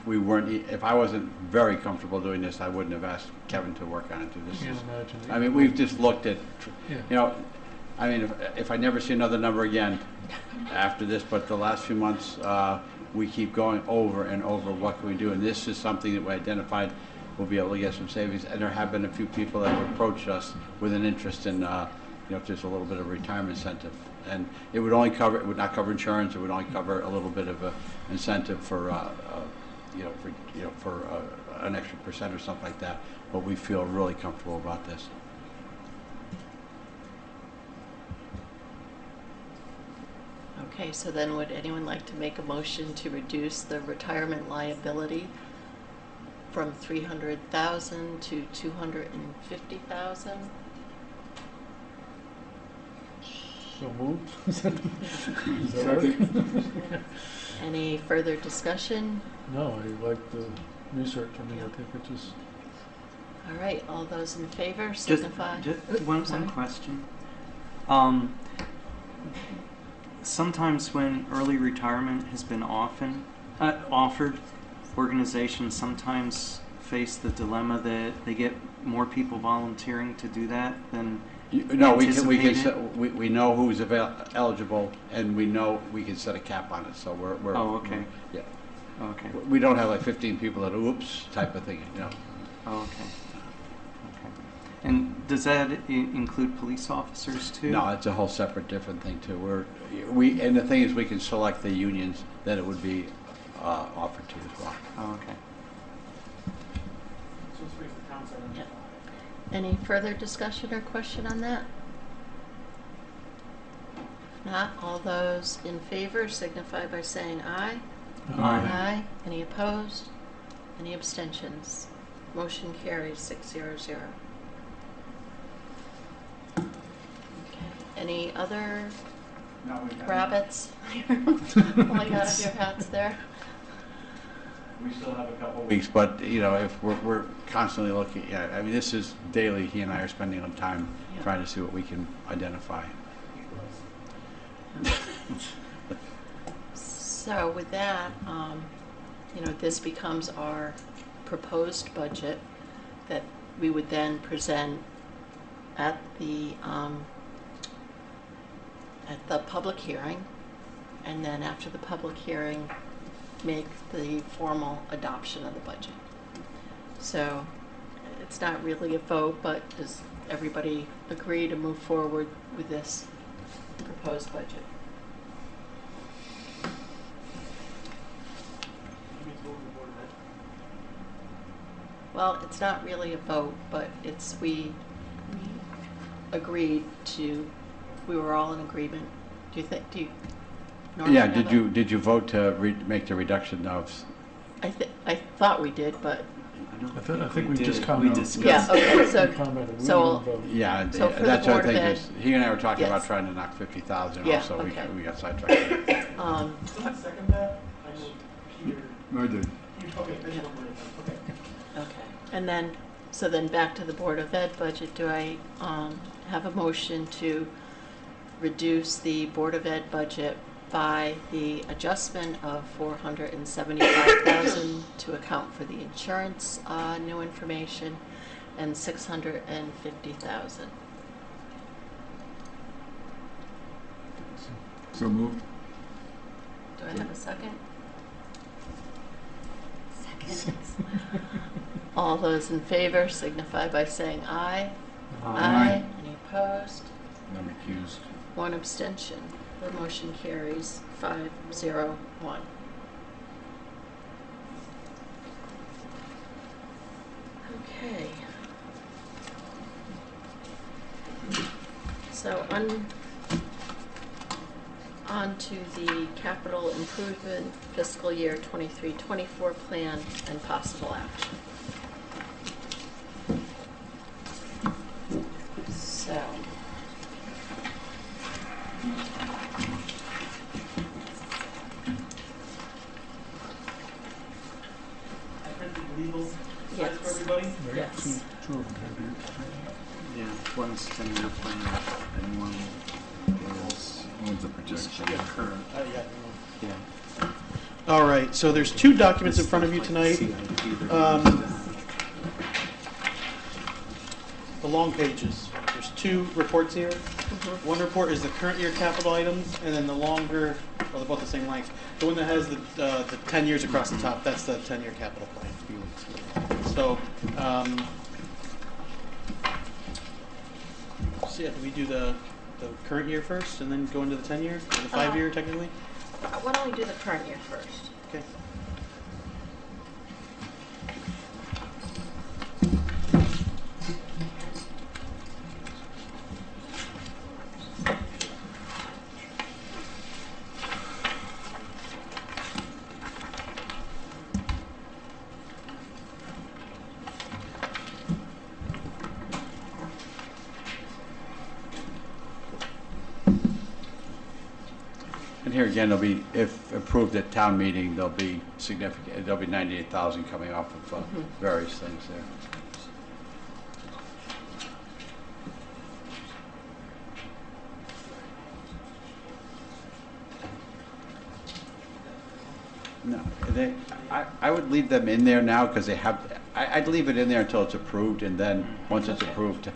if I wasn't very comfortable doing this, I wouldn't have asked Kevin to work on it. I mean, we've just looked at, if I never see another number again after this, but the last few months, we keep going over and over what can we do. And this is something that we identified we'll be able to get some savings. And there have been a few people that have approached us with an interest in, if there's a little bit of retirement incentive. And it would not cover insurance. It would only cover a little bit of a incentive for, for an extra percent or something like that. But we feel really comfortable about this. Okay, so then would anyone like to make a motion to reduce the retirement liability from 300,000 to 250,000? So moved? Is that right? Any further discussion? No, I like the research. I mean, I think it just... All right, all those in favor Just signify. one Sorry? question. Sometimes when early retirement has been offered, organizations sometimes face the dilemma that they get more people volunteering to do that than No, we anticipated. we know who's eligible, and we know we can set a cap on it. So we're Oh, okay. Yeah. Okay. We don't have like 15 people that oops type of thing. Oh, okay. Okay. And does that include police officers too? No, it's a whole separate, different thing too. And the thing is, we can select the unions that it would be offered to as well. Oh, okay. Yep. Any further discussion or question on that? If not, all those in favor signify by saying aye. Aye. Any opposed? Any abstentions? Motion carries 600. Okay. Any other rabbits pulling out of your hats there? We still have a couple weeks, but if we're constantly looking at it. I mean, this is daily. He and I are spending on time trying to see what we can identify. So with that, this becomes our proposed budget that we would then present at the public hearing, and then after the public hearing, make the formal adoption of the budget. So it's not really a vote, but does everybody agree to move forward with this proposed budget? Well, it's not really a vote, but we agreed to, we were all in agreement. Do you normally Yeah, have did you vote to make the reduction of? I thought we did, but. I think we just We commented. discussed. Yeah, okay, We so, commented. We so- didn't vote. Yeah, So for the that's what I Board of think. Ed- Is, he and I were talking about Yes. trying to knock 50,000 Yeah, off, so okay. we got sidetracked. Someone second that? I know Peter. I did. Okay, there's one more. Okay. Okay, and then, so then back to the Board of Ed budget, do I have a motion to reduce the Board of Ed budget by the adjustment of $475,000 to account for the insurance new information and $650,000? So moved. Do I have a second? Second. All those in favor signify by saying aye. Aye. Any opposed? I'm recused. One abstention. The motion carries 5-0-1. Okay. So on to the capital improvement fiscal year 23-24 plan and possible action. So. I printed legal slides Yes. for everybody. Right? Yes. Two of them. Yeah, one's 10-year plan and one is One's a projection. current. Yeah. Yeah. All right, so there's two documents in front of you tonight. The long pages. There's two reports here. One report is the current year capital items, and then the longer, well, they're both the same length. The one that has the 10 years across the top, that's the 10-year capital plan. So, so yeah, do we do the current year first, and then go into the 10-year, or the 5-year technically? Why don't we do the current year first? Okay. And here again, there'll be, if approved at town meeting, there'll be significant, there'll be 98,000 coming off of various things there. No, I would leave them in there now because they have, I'd leave it in there until it's approved, and then, once it's approved,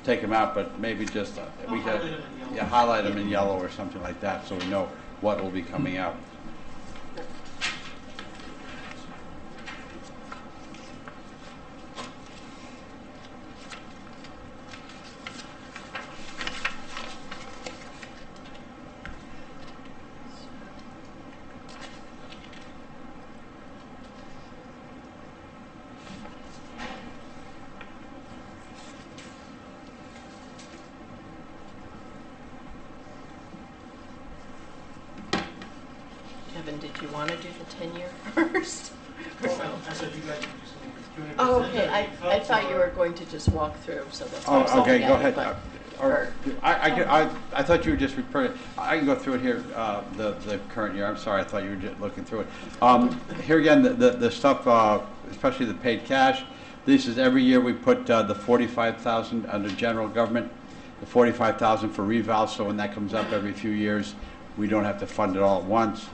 take them out, but maybe just, we could, yeah, highlight them in yellow or something like that, so we know what will be coming out. Kevin, did you want to do the 10-year first? Or no? I said you guys were just doing it. Oh, okay, I thought you were going to just walk through, so that's why I was Oh, okay, looking go at it, ahead. but- Or, I thought you were just referring, I can go through it here, the current year, I'm sorry, I thought you were just looking through it. Here again, the stuff, especially the paid cash, this is every year we put the 45,000 under general government, the 45,000 for reval, so when that comes up every few years, we don't have to fund it all at once.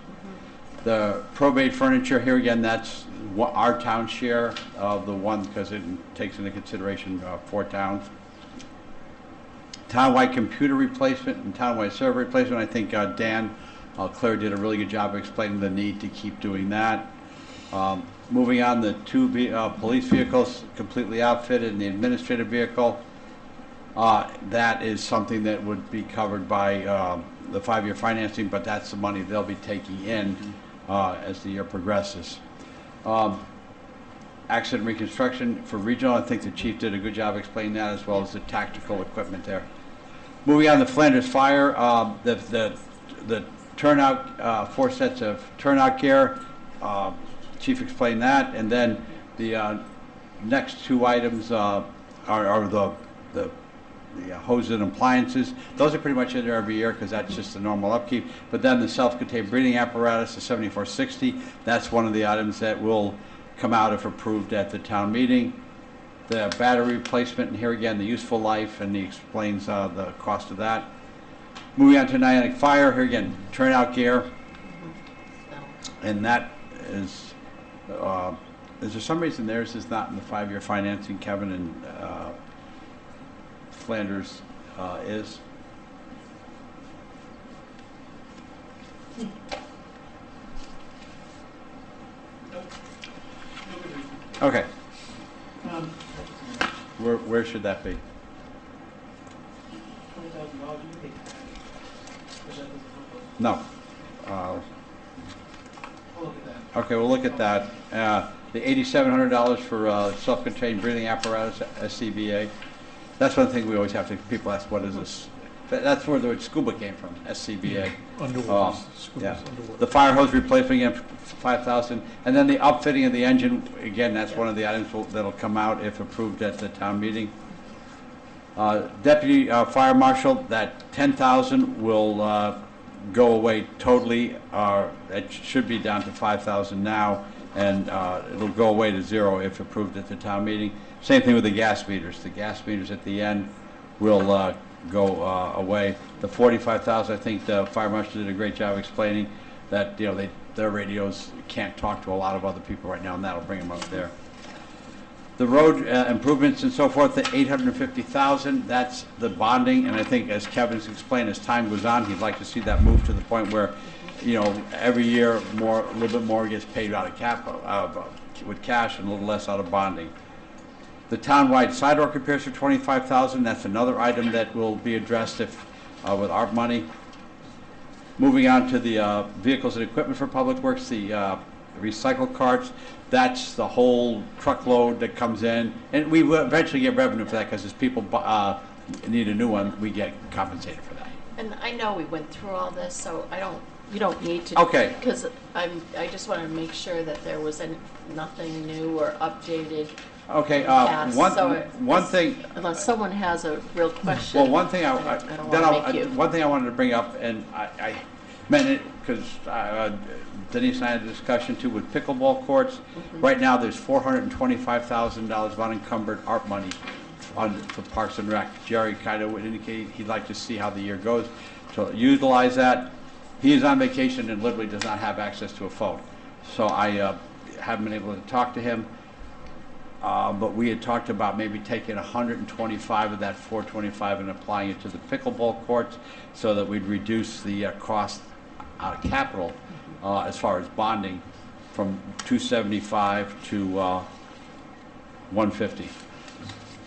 The probate furniture, here again, that's our town share of the one, because it takes into consideration 4 towns. Townwide computer replacement and townwide server replacement, I think Dan Claire did a really good job of explaining the need to keep doing that. Moving on, the 2 police vehicles completely outfitted, and the administrative vehicle, that is something that would be covered by the 5-year financing, but that's the money they'll be taking in as the year progresses. Accident reconstruction for regional, I think the chief did a good job explaining that, as well as the tactical equipment there. Moving on to Flanders Fire, the turnout, 4 sets of turnout gear, chief explained that, and then the next 2 items are the hoses and appliances. Those are pretty much in there every year because that's just the normal upkeep. But then the self-contained breathing apparatus, the 7460, that's one of the items that will come out if approved at the town meeting. The battery replacement, and here again, the useful life, and he explains the cost of that. Moving on to Niantic Fire, here again, turnout gear, and that is there some reason theirs is not in the 5-year financing, Kevin, and Flanders is? Okay. Where should that be? No. Okay, we'll look at that. The $8,700 for self-contained breathing apparatus, SCBA. That's one thing we always have to, people ask, what is this? That's where the word scuba came from, SCBA. Underwater. Yeah. The fire hose replacement, again, $5,000. And then the upfitting of the engine, again, that's one of the items that'll come out if approved at the town meeting. Deputy Fire Marshal, that $10,000 will go away totally. It should be down to $5,000 now, and it'll go away to zero if approved at the town meeting. Same thing with the gas meters. The gas meters at the end will go away. The $45,000, I think the Fire Marshal did a great job explaining that, you know, their radios can't talk to a lot of other people right now, and that'll bring them up there. The road improvements and so forth, the $850,000, that's the bonding, and I think as Kevin's explained, as time goes on, he'd like to see that move to the point where, you know, every year a little bit more gets paid out of with cash and a little less out of bonding. The townwide sidewalk repairs for $25,000, that's another item that will be addressed if with ARP money. Moving on to the vehicles and equipment for public works, the recycle carts. That's the whole truckload that comes in, and we will eventually get revenue for that because as people need a new one, we get compensated for that. And I know we went through all this, so you don't need to. Okay. Because I just want to make sure that there was nothing new or updated. Okay. One thing. Unless someone has a real question. Well, one thing I wanted to bring up, and I meant it because Denise and I had a discussion too with pickleball courts. Right now, there's $425,000 of unencumbered ARP money for Parks and Rec. Jerry kind of would indicate he'd like to see how the year goes to utilize that. He is on vacation and literally does not have access to a phone, so I haven't been able to talk to him. But we had talked about maybe taking 125 of that 425 and applying it to the pickleball courts, so that we'd reduce the cost out of capital as far as bonding from 275 to 150.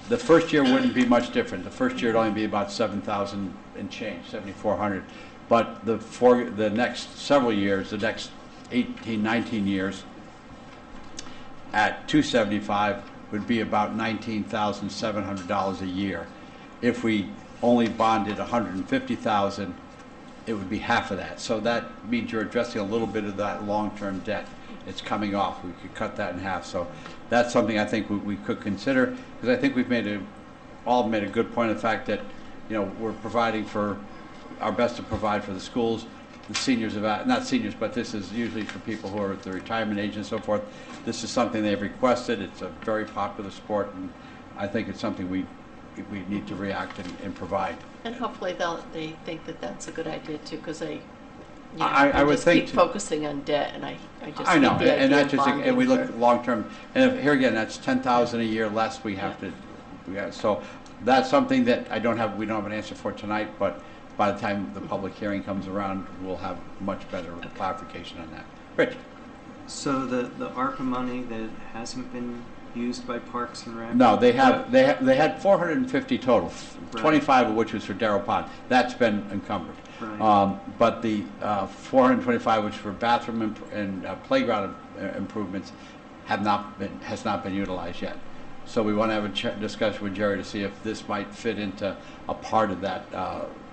The first year wouldn't be much different. The first year would only be about 7,000 and change, 7,400. But the next several years, the next 18, 19 years, at 275 would be about $19,700 a year. If we only bonded 150,000, it would be half of that. So that means you're addressing a little bit of that long-term debt. It's coming off. We could cut that in half. So that's something I think we could consider, because I think we've all made a good point of the fact that, you know, we're providing for our best to provide for the schools. The seniors not seniors, but this is usually for people who are at the retirement age and so forth. This is something they've requested. It's a very popular sport, and I think it's something we need to react and provide. And hopefully they think that that's a good idea too, because I would think keep focusing on debt, and I just I know, think the and idea that's of just, bonding and we look for- long term. And here again, that's 10,000 a year less we have to. So that's something that we don't have an answer for tonight, but by the time the public hearing comes around, we'll have much better clarification on that. Rich? So the ARPA money that hasn't been used by Parks and Rec? No, they had 450 total, Right. 25 of which was for Darrell Pond. That's been encumbered. Right. But the 425, which for bathroom and playground improvements, has not been utilized yet. So we want to have a discussion with Jerry to see if this might fit into a part of that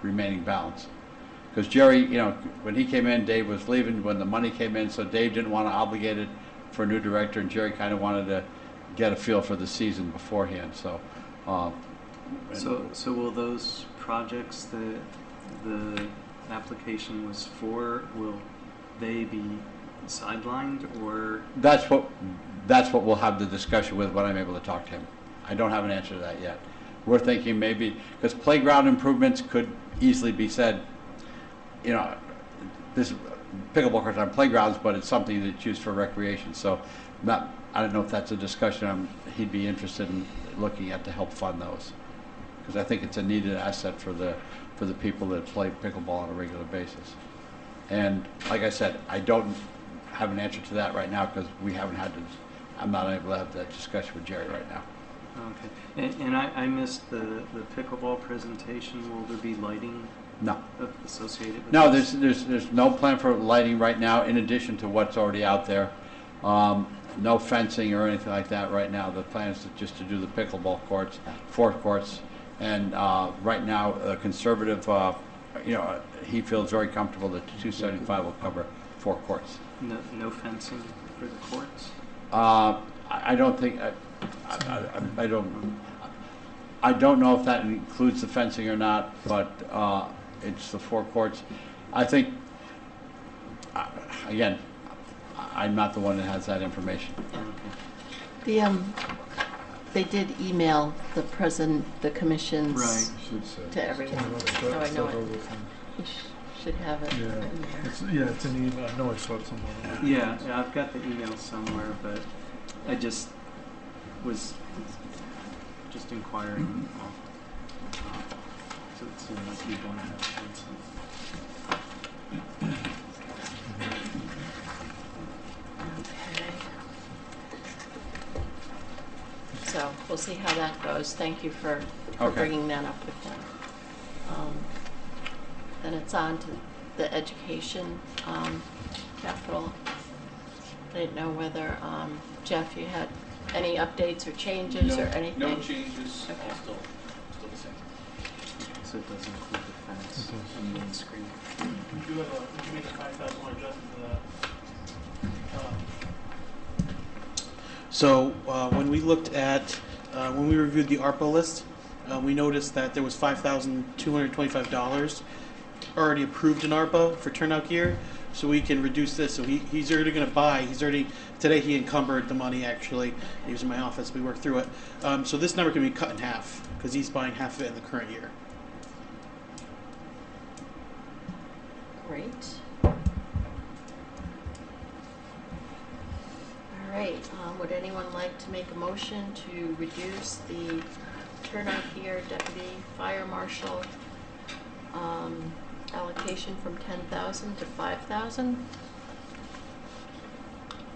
remaining balance. Because Jerry, you know, when he came in, Dave was leaving when the money came in, so Dave didn't want to obligate it for a new director, and Jerry kind of wanted to get a feel for the season beforehand. So, So will those projects that the application was for, will they be sidelined, or That's what we'll have the discussion with when I'm able to talk to him. I don't have an answer to that yet. We're thinking maybe, because playground improvements could easily be said, you know, this pickleball courts on playgrounds, but it's something that's used for recreation. So I don't know if that's a discussion he'd be interested in looking at to help fund those. Because I think it's a needed asset for the people that play pickleball on a regular basis. And like I said, I don't have an answer to that right now because I'm not able to have that discussion with Jerry right now. okay. And I missed the pickleball presentation. Will there be lighting No. associated with No, this? there's no plan for lighting right now in addition to what's already out there. No fencing or anything like that right now. The plan is just to do the pickleball courts, 4 courts. And right now, conservative, he feels very comfortable that the 275 will cover 4 courts. No fencing for the courts? I don't think, I don't know if that includes the fencing or not, but it's the 4 courts. I think, again, I'm not the one that has that information. Okay. They did email the commissions Right. Should say. to everyone, so I know it. You should have it Yeah. in there. It's an email. I know I saw it somewhere. Yeah, I've got the email somewhere, but I just was just inquiring. So it seemed like you want to have fencing. Okay. So we'll see how that goes. Thank you for Okay. bringing that up with them. Then it's on to the education capital. I didn't know whether, Jeff, you had any updates or changes or anything? No changes, Okay. all still the same. So it does include the fence It does. and main screen. We do make a $5,000 adjustment for that. So when we looked at, when we reviewed the ARPA list, we noticed that there was $5,225 already approved in ARPA for turnout gear. So we can reduce this. So he's already going to buy. Today he encumbered the money actually. He was in my office. We worked through it. So this number can be cut in half because he's buying half of it in the current year. Great. All right, would anyone like to make a motion to reduce the turnout gear deputy fire marshal allocation from 10,000 to 5,000?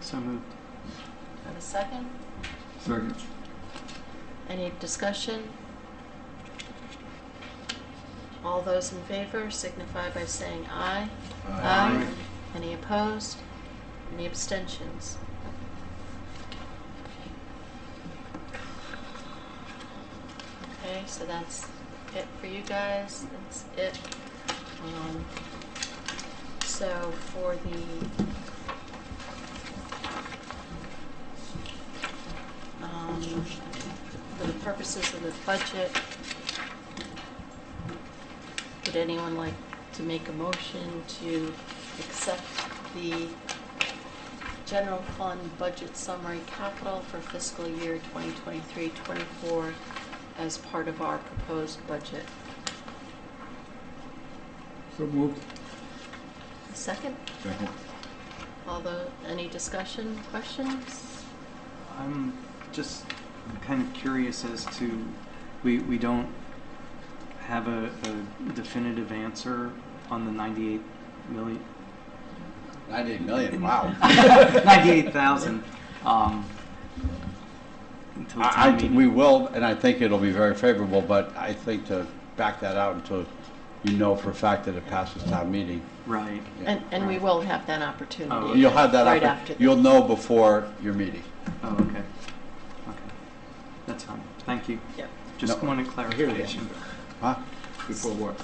So moved. Have a second? Second. Any discussion? All those in favor signify by saying aye. Aye. Any opposed? Any abstentions? Okay, so that's it for you guys. That's it. So for the purposes of the budget, would anyone like to make a motion to accept the general fund budget summary capital for fiscal year 2023-24 as part of our proposed budget? So moved. A second? Second. Any discussion, questions? I'm just kind of curious as to, we don't have a definitive answer on the 98 million. 98 million, wow. 98,000. Until town meeting. We will, and I think it'll be very favorable, but I think to back that out until you know for a fact that it passes town meeting. Right. Yeah. And we will have that opportunity. Oh, You'll have that, Right after you'll this. know before your meeting. Oh, okay. Okay. That's fine. Thank you. Yep. Just No. wanted clarification. Huh? Before what?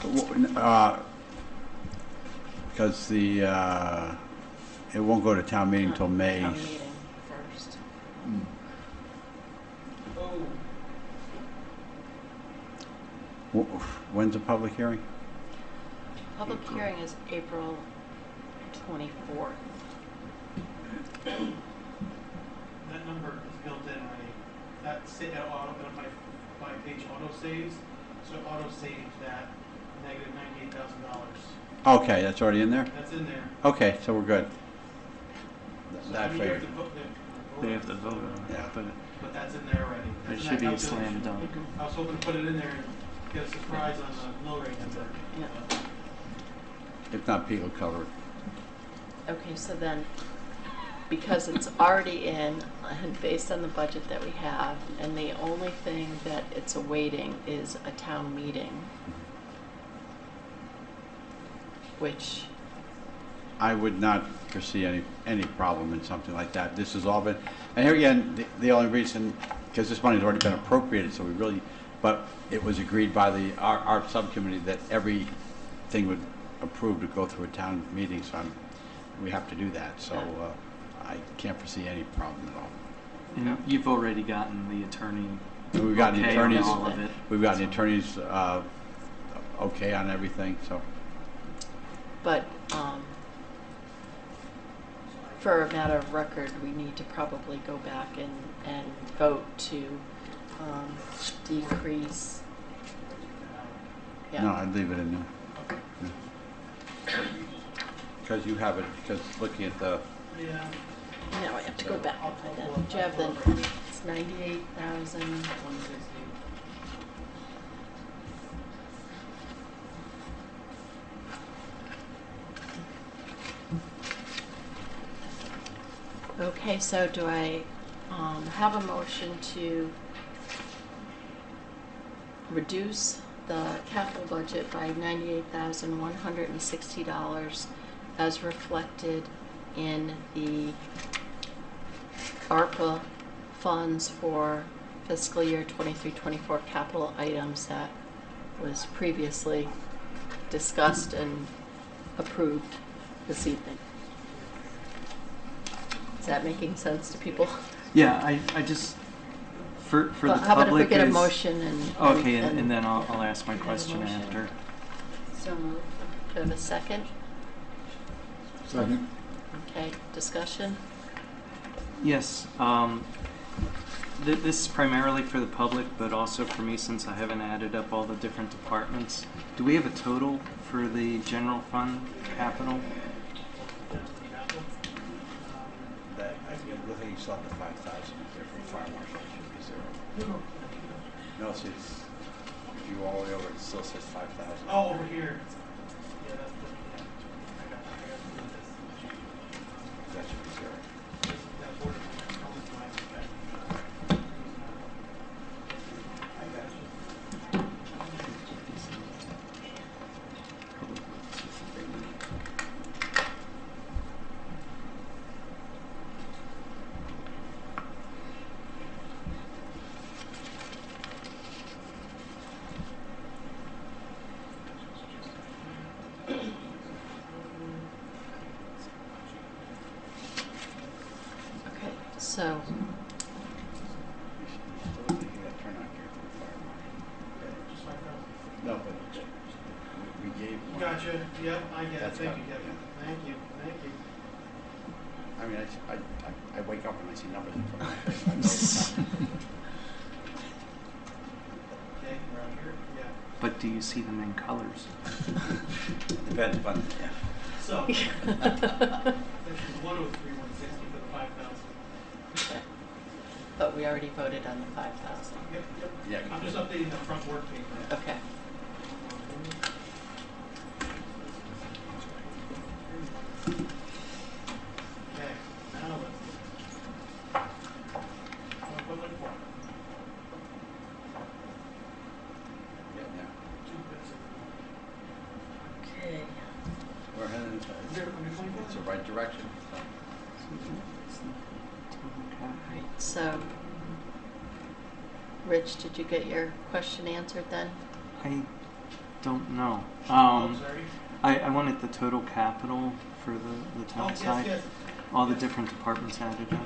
Because it won't go to town meeting until May. Town meeting first. When's the public hearing? Public hearing is April 24th. saves, so it auto saved that negative $98,000. Okay, that's already in there? That's in there. Okay, so we're good. So, That I mean, you have favor. to vote, They have to vote on Yeah. it, but but that's in there already. it That's in should that be a slam calculation. dunk. I was hoping to put it in there and get a surprise on the mill rate number. Yeah. If not, Pete will cover it. Okay, so then, because it's already in, and based on the budget that we have, and the only thing that it's awaiting is a town meeting, which, I would not foresee any problem in something like that. This has all been, and here again, the only reason, because this money's already been appropriated, so we really, but it was agreed by our subcommittee that everything would approve to go through a town meeting, so we have to do that, so I can't foresee any problem at all. And you've already gotten the attorney. And we've gotten the okay on attorneys, all of it. we've gotten the attorneys okay on everything, so. but, for a matter of record, we need to probably go back and vote to, decrease. Yeah. No, I'd leave it in there. Because you have it, because looking at the, Yeah. Now I have to go back and find that. Do you have the, it's 98,000. Okay, so do I have a motion to reduce the capital budget by $98,160 as reflected in the ARPA funds for fiscal year 23-24 capital items that was previously discussed and approved this evening? Is that making sense to people? Yeah, I just, for Well, the how about if we public get a is- motion and... Okay, and then I'll ask my question motion. after. So moved. Do I have a second? Second. Okay, discussion? Yes, this is primarily for the public, but also for me since I haven't added up all the different departments. Do we have a total for the general fund capital? that, I think you saw the 5,000 there from fire marshal, it should be zero. No, see, it's, if you go all the way over, it still says 5,000. Oh, over here. Yeah, that's the, yeah. I got this. That should be zero. That border, how much do I have to pay? I got you. Okay, so, Just 5,000. No, but we gave one. Gotcha. Yep, I get it. That's Thank fine. you, Kevin. Thank you. Thank you. I mean, I wake up and I see numbers in front of my face. Okay, around here. Yeah. But do you see them in colors? Depends upon, yeah. So, this is 103,160 for the 5,000. okay. But we already voted on the 5,000. Yep, yep. Yeah. I'm just updating the front work paper. Okay. Okay, now let's. Public forum. Yeah, 2 bits of. Okay. we're heading, it's the right direction, so. All right, so, Rich, did you get your question answered then? I don't know. Oh, sorry. I wanted the total capital for the town Oh, side. yes, yes. All the different departments added up.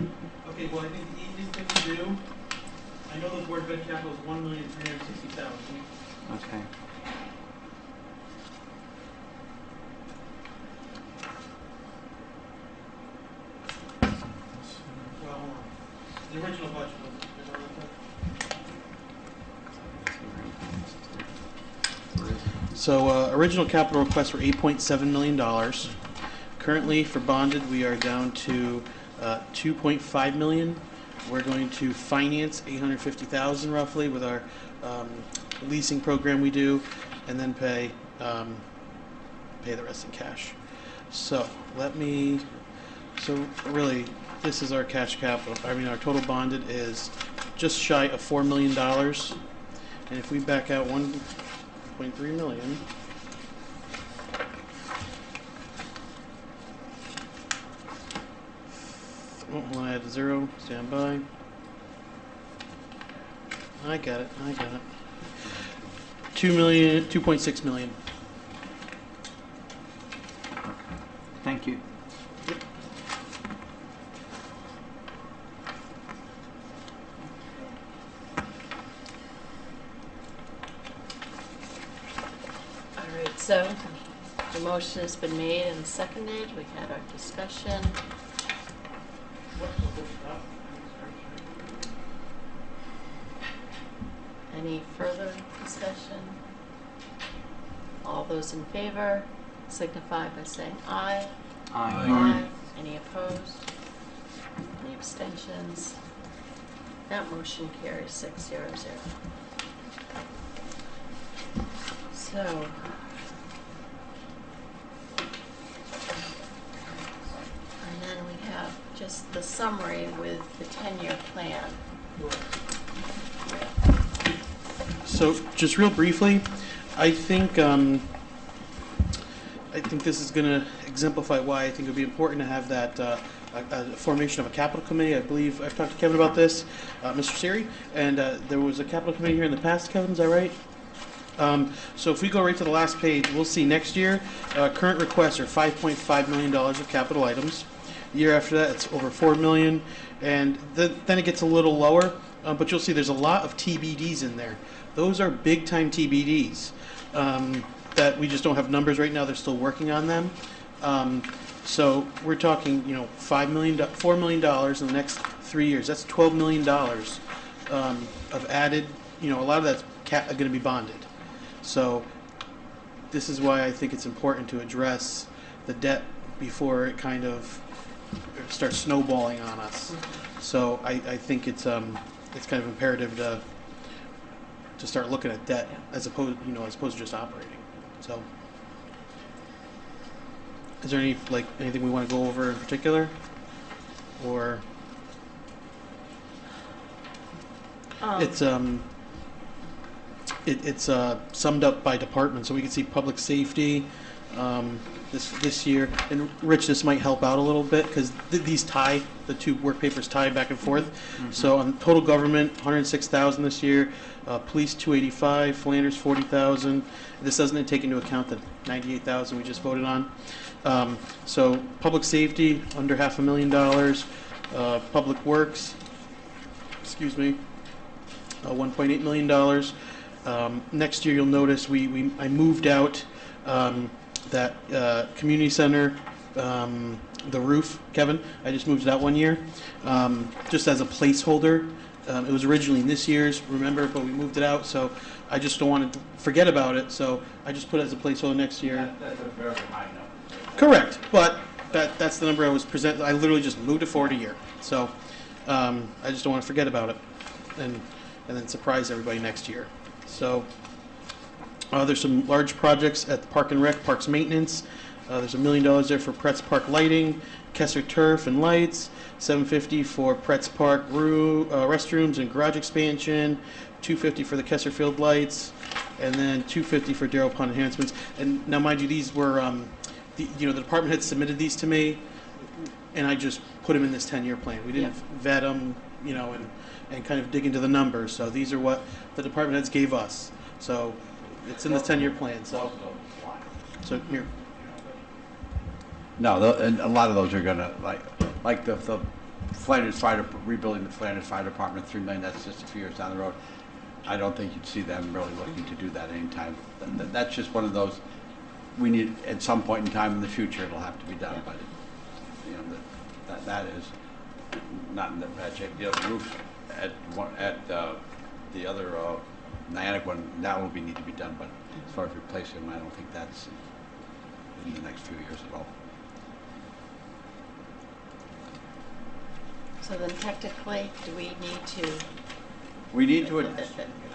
Okay, well, I think the easiest thing to do, I know the board of ed capital is 1,360,000. Okay. Well, hold on. The original budget was, So original capital requests were $8.7 million. Currently, for bonded, we are down to $2.5 million. We're going to finance $850,000 roughly with our leasing program we do, and then pay the rest in cash. So really, this is our cash capital. I mean, our total bonded is just shy of $4 million. And if we back out 1.3 million, we'll add a 0, stand by. I got it. 2.6 million. Thank you. All right, so the motion has been made and seconded. We had our discussion. Any further discussion? All those in favor signify by saying aye. Aye. Any opposed? Any abstentions? That motion carries 600. So, and then we have just the summary with the 10-year plan. So just real briefly, I think this is going to exemplify why I think it would be important to have that a formation of a capital committee. I believe I've talked to Kevin about this, Mr. Siri, and there was a capital committee here in the past. Kevin, is that right? So if we go right to the last page, we'll see next year current requests are $5.5 million of capital items. The year after that, it's over $4 million, and then it gets a little lower. But you'll see there's a lot of TBDs in there. Those are big time TBDs that we just don't have numbers right now. They're still working on them. So we're talking, $4 million in the next 3 years. That's $12 million of added. A lot of that's going to be bonded. So this is why I think it's important to address the debt before it kind of starts snowballing on us. So I think it's kind of imperative to start looking at debt as opposed to just operating. So, is there anything we want to go over in particular, or it's summed up by department, so we can see public safety this year. And Rich, this might help out a little bit because these tie, the two work papers tie back and forth. Mm-hmm. So on total government, 106,000 this year. Police 285, Flanders 40,000. This doesn't take into account the 98,000 we just voted on. So public safety under $500,000. Public works, $1.8 million. Next year, you'll notice I moved out that community center, the roof, Kevin. I just moved that 1 year, just as a placeholder. It was originally in this year's, remember, but we moved it out, so I just don't want to forget about it, so I just put it as a placeholder next year. That's a very high number. Correct, but that's the number I was presented. I literally just moved it forward a year, so I just don't want to forget about it, and then surprise everybody next year. So there's some large projects at the Park and Rec, Parks Maintenance. There's $1 million there for Pretz Park lighting, Kessler turf and lights, $750 for Pretz Park restrooms and garage expansion, $250 for the Kessler Field lights, and then $250 for Darrell Pond enhancements. And now, mind you, these were the department had submitted these to me, and I just put them in this 10-year plan. We didn't vet them, and kind of dig into the numbers. So these are what the department heads gave us. So it's in the 10-year plan. So here. No, and a lot of those are gonna, like the Flanders Fire, rebuilding the Flanders Fire Department, $3 million, that's just a few years down the road. I don't think you'd see them really looking to do that anytime. That's just one of those, we need, at some point in time in the future, it'll have to be done, but that is not in the bad shape. The other roof at the other Niantic one, that will need to be done, but as far as replacing them, I don't think that's in the next few years at all. So then technically, do we need to We need to,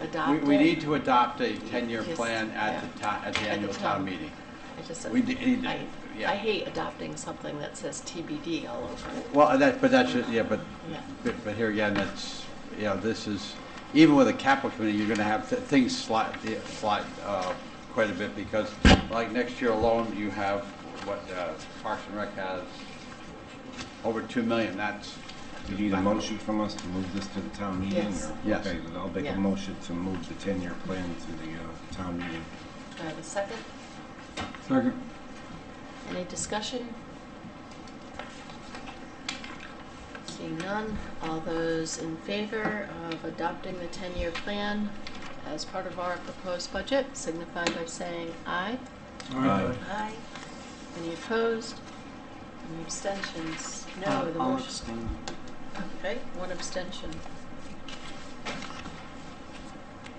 adopt we it? need to adopt a 10-year Just- plan at yeah. the annual town meeting. I just, We need to, I yeah. hate adopting something that says TBD all over it. Well, but that's, yeah, but Yeah. But here again, it's, you know, this is, even with a capital committee, you're gonna have things slide quite a bit, because like next year alone, you have what Parks and Rec has over 2 million. That's, You need a motion from us to move this to the town meeting? Yes. or- Yes. Okay, then I'll make Yeah. a motion to move the 10-year plan to the town meeting. Do I have a second? Second. Any discussion? Seeing none, all those in favor of adopting the 10-year plan as part of our proposed budget signify by saying aye. Aye. Aye. Any opposed? Any abstentions? No, the I'll motion. abstain. Okay, one abstention.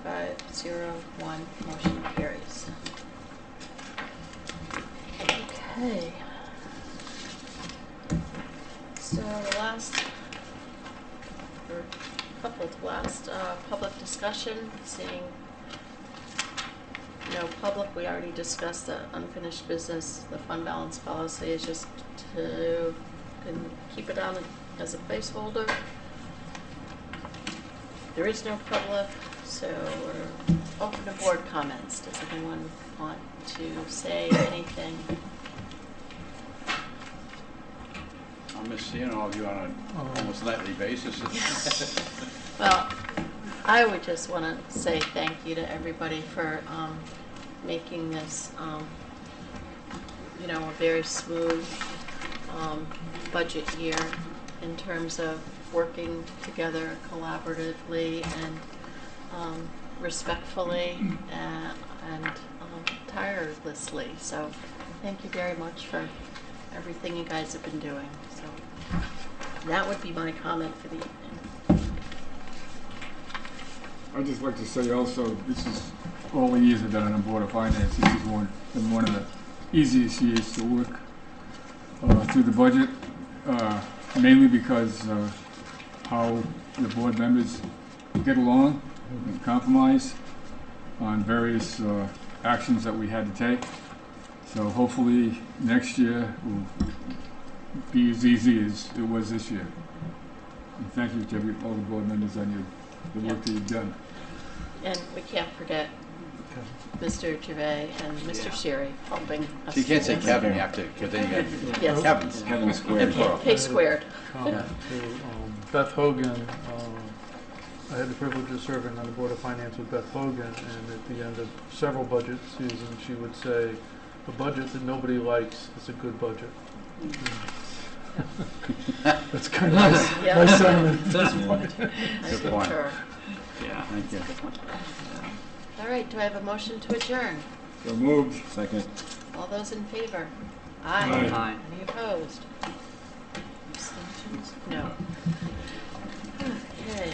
5-0-1, motion carries. Okay. So last public discussion, seeing no public, we already discussed the unfinished business. The fund balance policy is just to can keep it on as a placeholder. There is no public, so we're open to board comments. Does anyone want to say anything? I miss seeing all of you on an almost nightly basis. Well, I would just want to say thank you to everybody for making this, a very smooth budget year in terms of working together collaboratively and respectfully and tirelessly. So thank you very much for everything you guys have been doing. So that would be my comment for the evening. I'd just like to say also, this is all the years I've been on the Board of Finance, this is been one of the easiest years to work through the budget, mainly because how the board members get along and compromise on various actions that we had to take. So hopefully next year will be as easy as it was this year. And thank you to all the board members on the work that you've done. And we can't forget Mr. Gervais and Mr. Sherry helping us. So you can't say do this. Kevin, you have to, because then you got Yes. Kevin's. Kevin Square. K squared. Comment to Beth Hogan. I had the privilege of serving on the Board of Finance with Beth Hogan, and at the end of several budget seasons, she would say, "A budget that nobody likes is a good budget." That's kind of nice, Yeah. nice sentiment. I Good point. concur. Yeah. Thank you. All right, do I have a motion to adjourn? So moved. Second. All those in favor? Aye. Aye. Any opposed? Abstentions? No. Okay.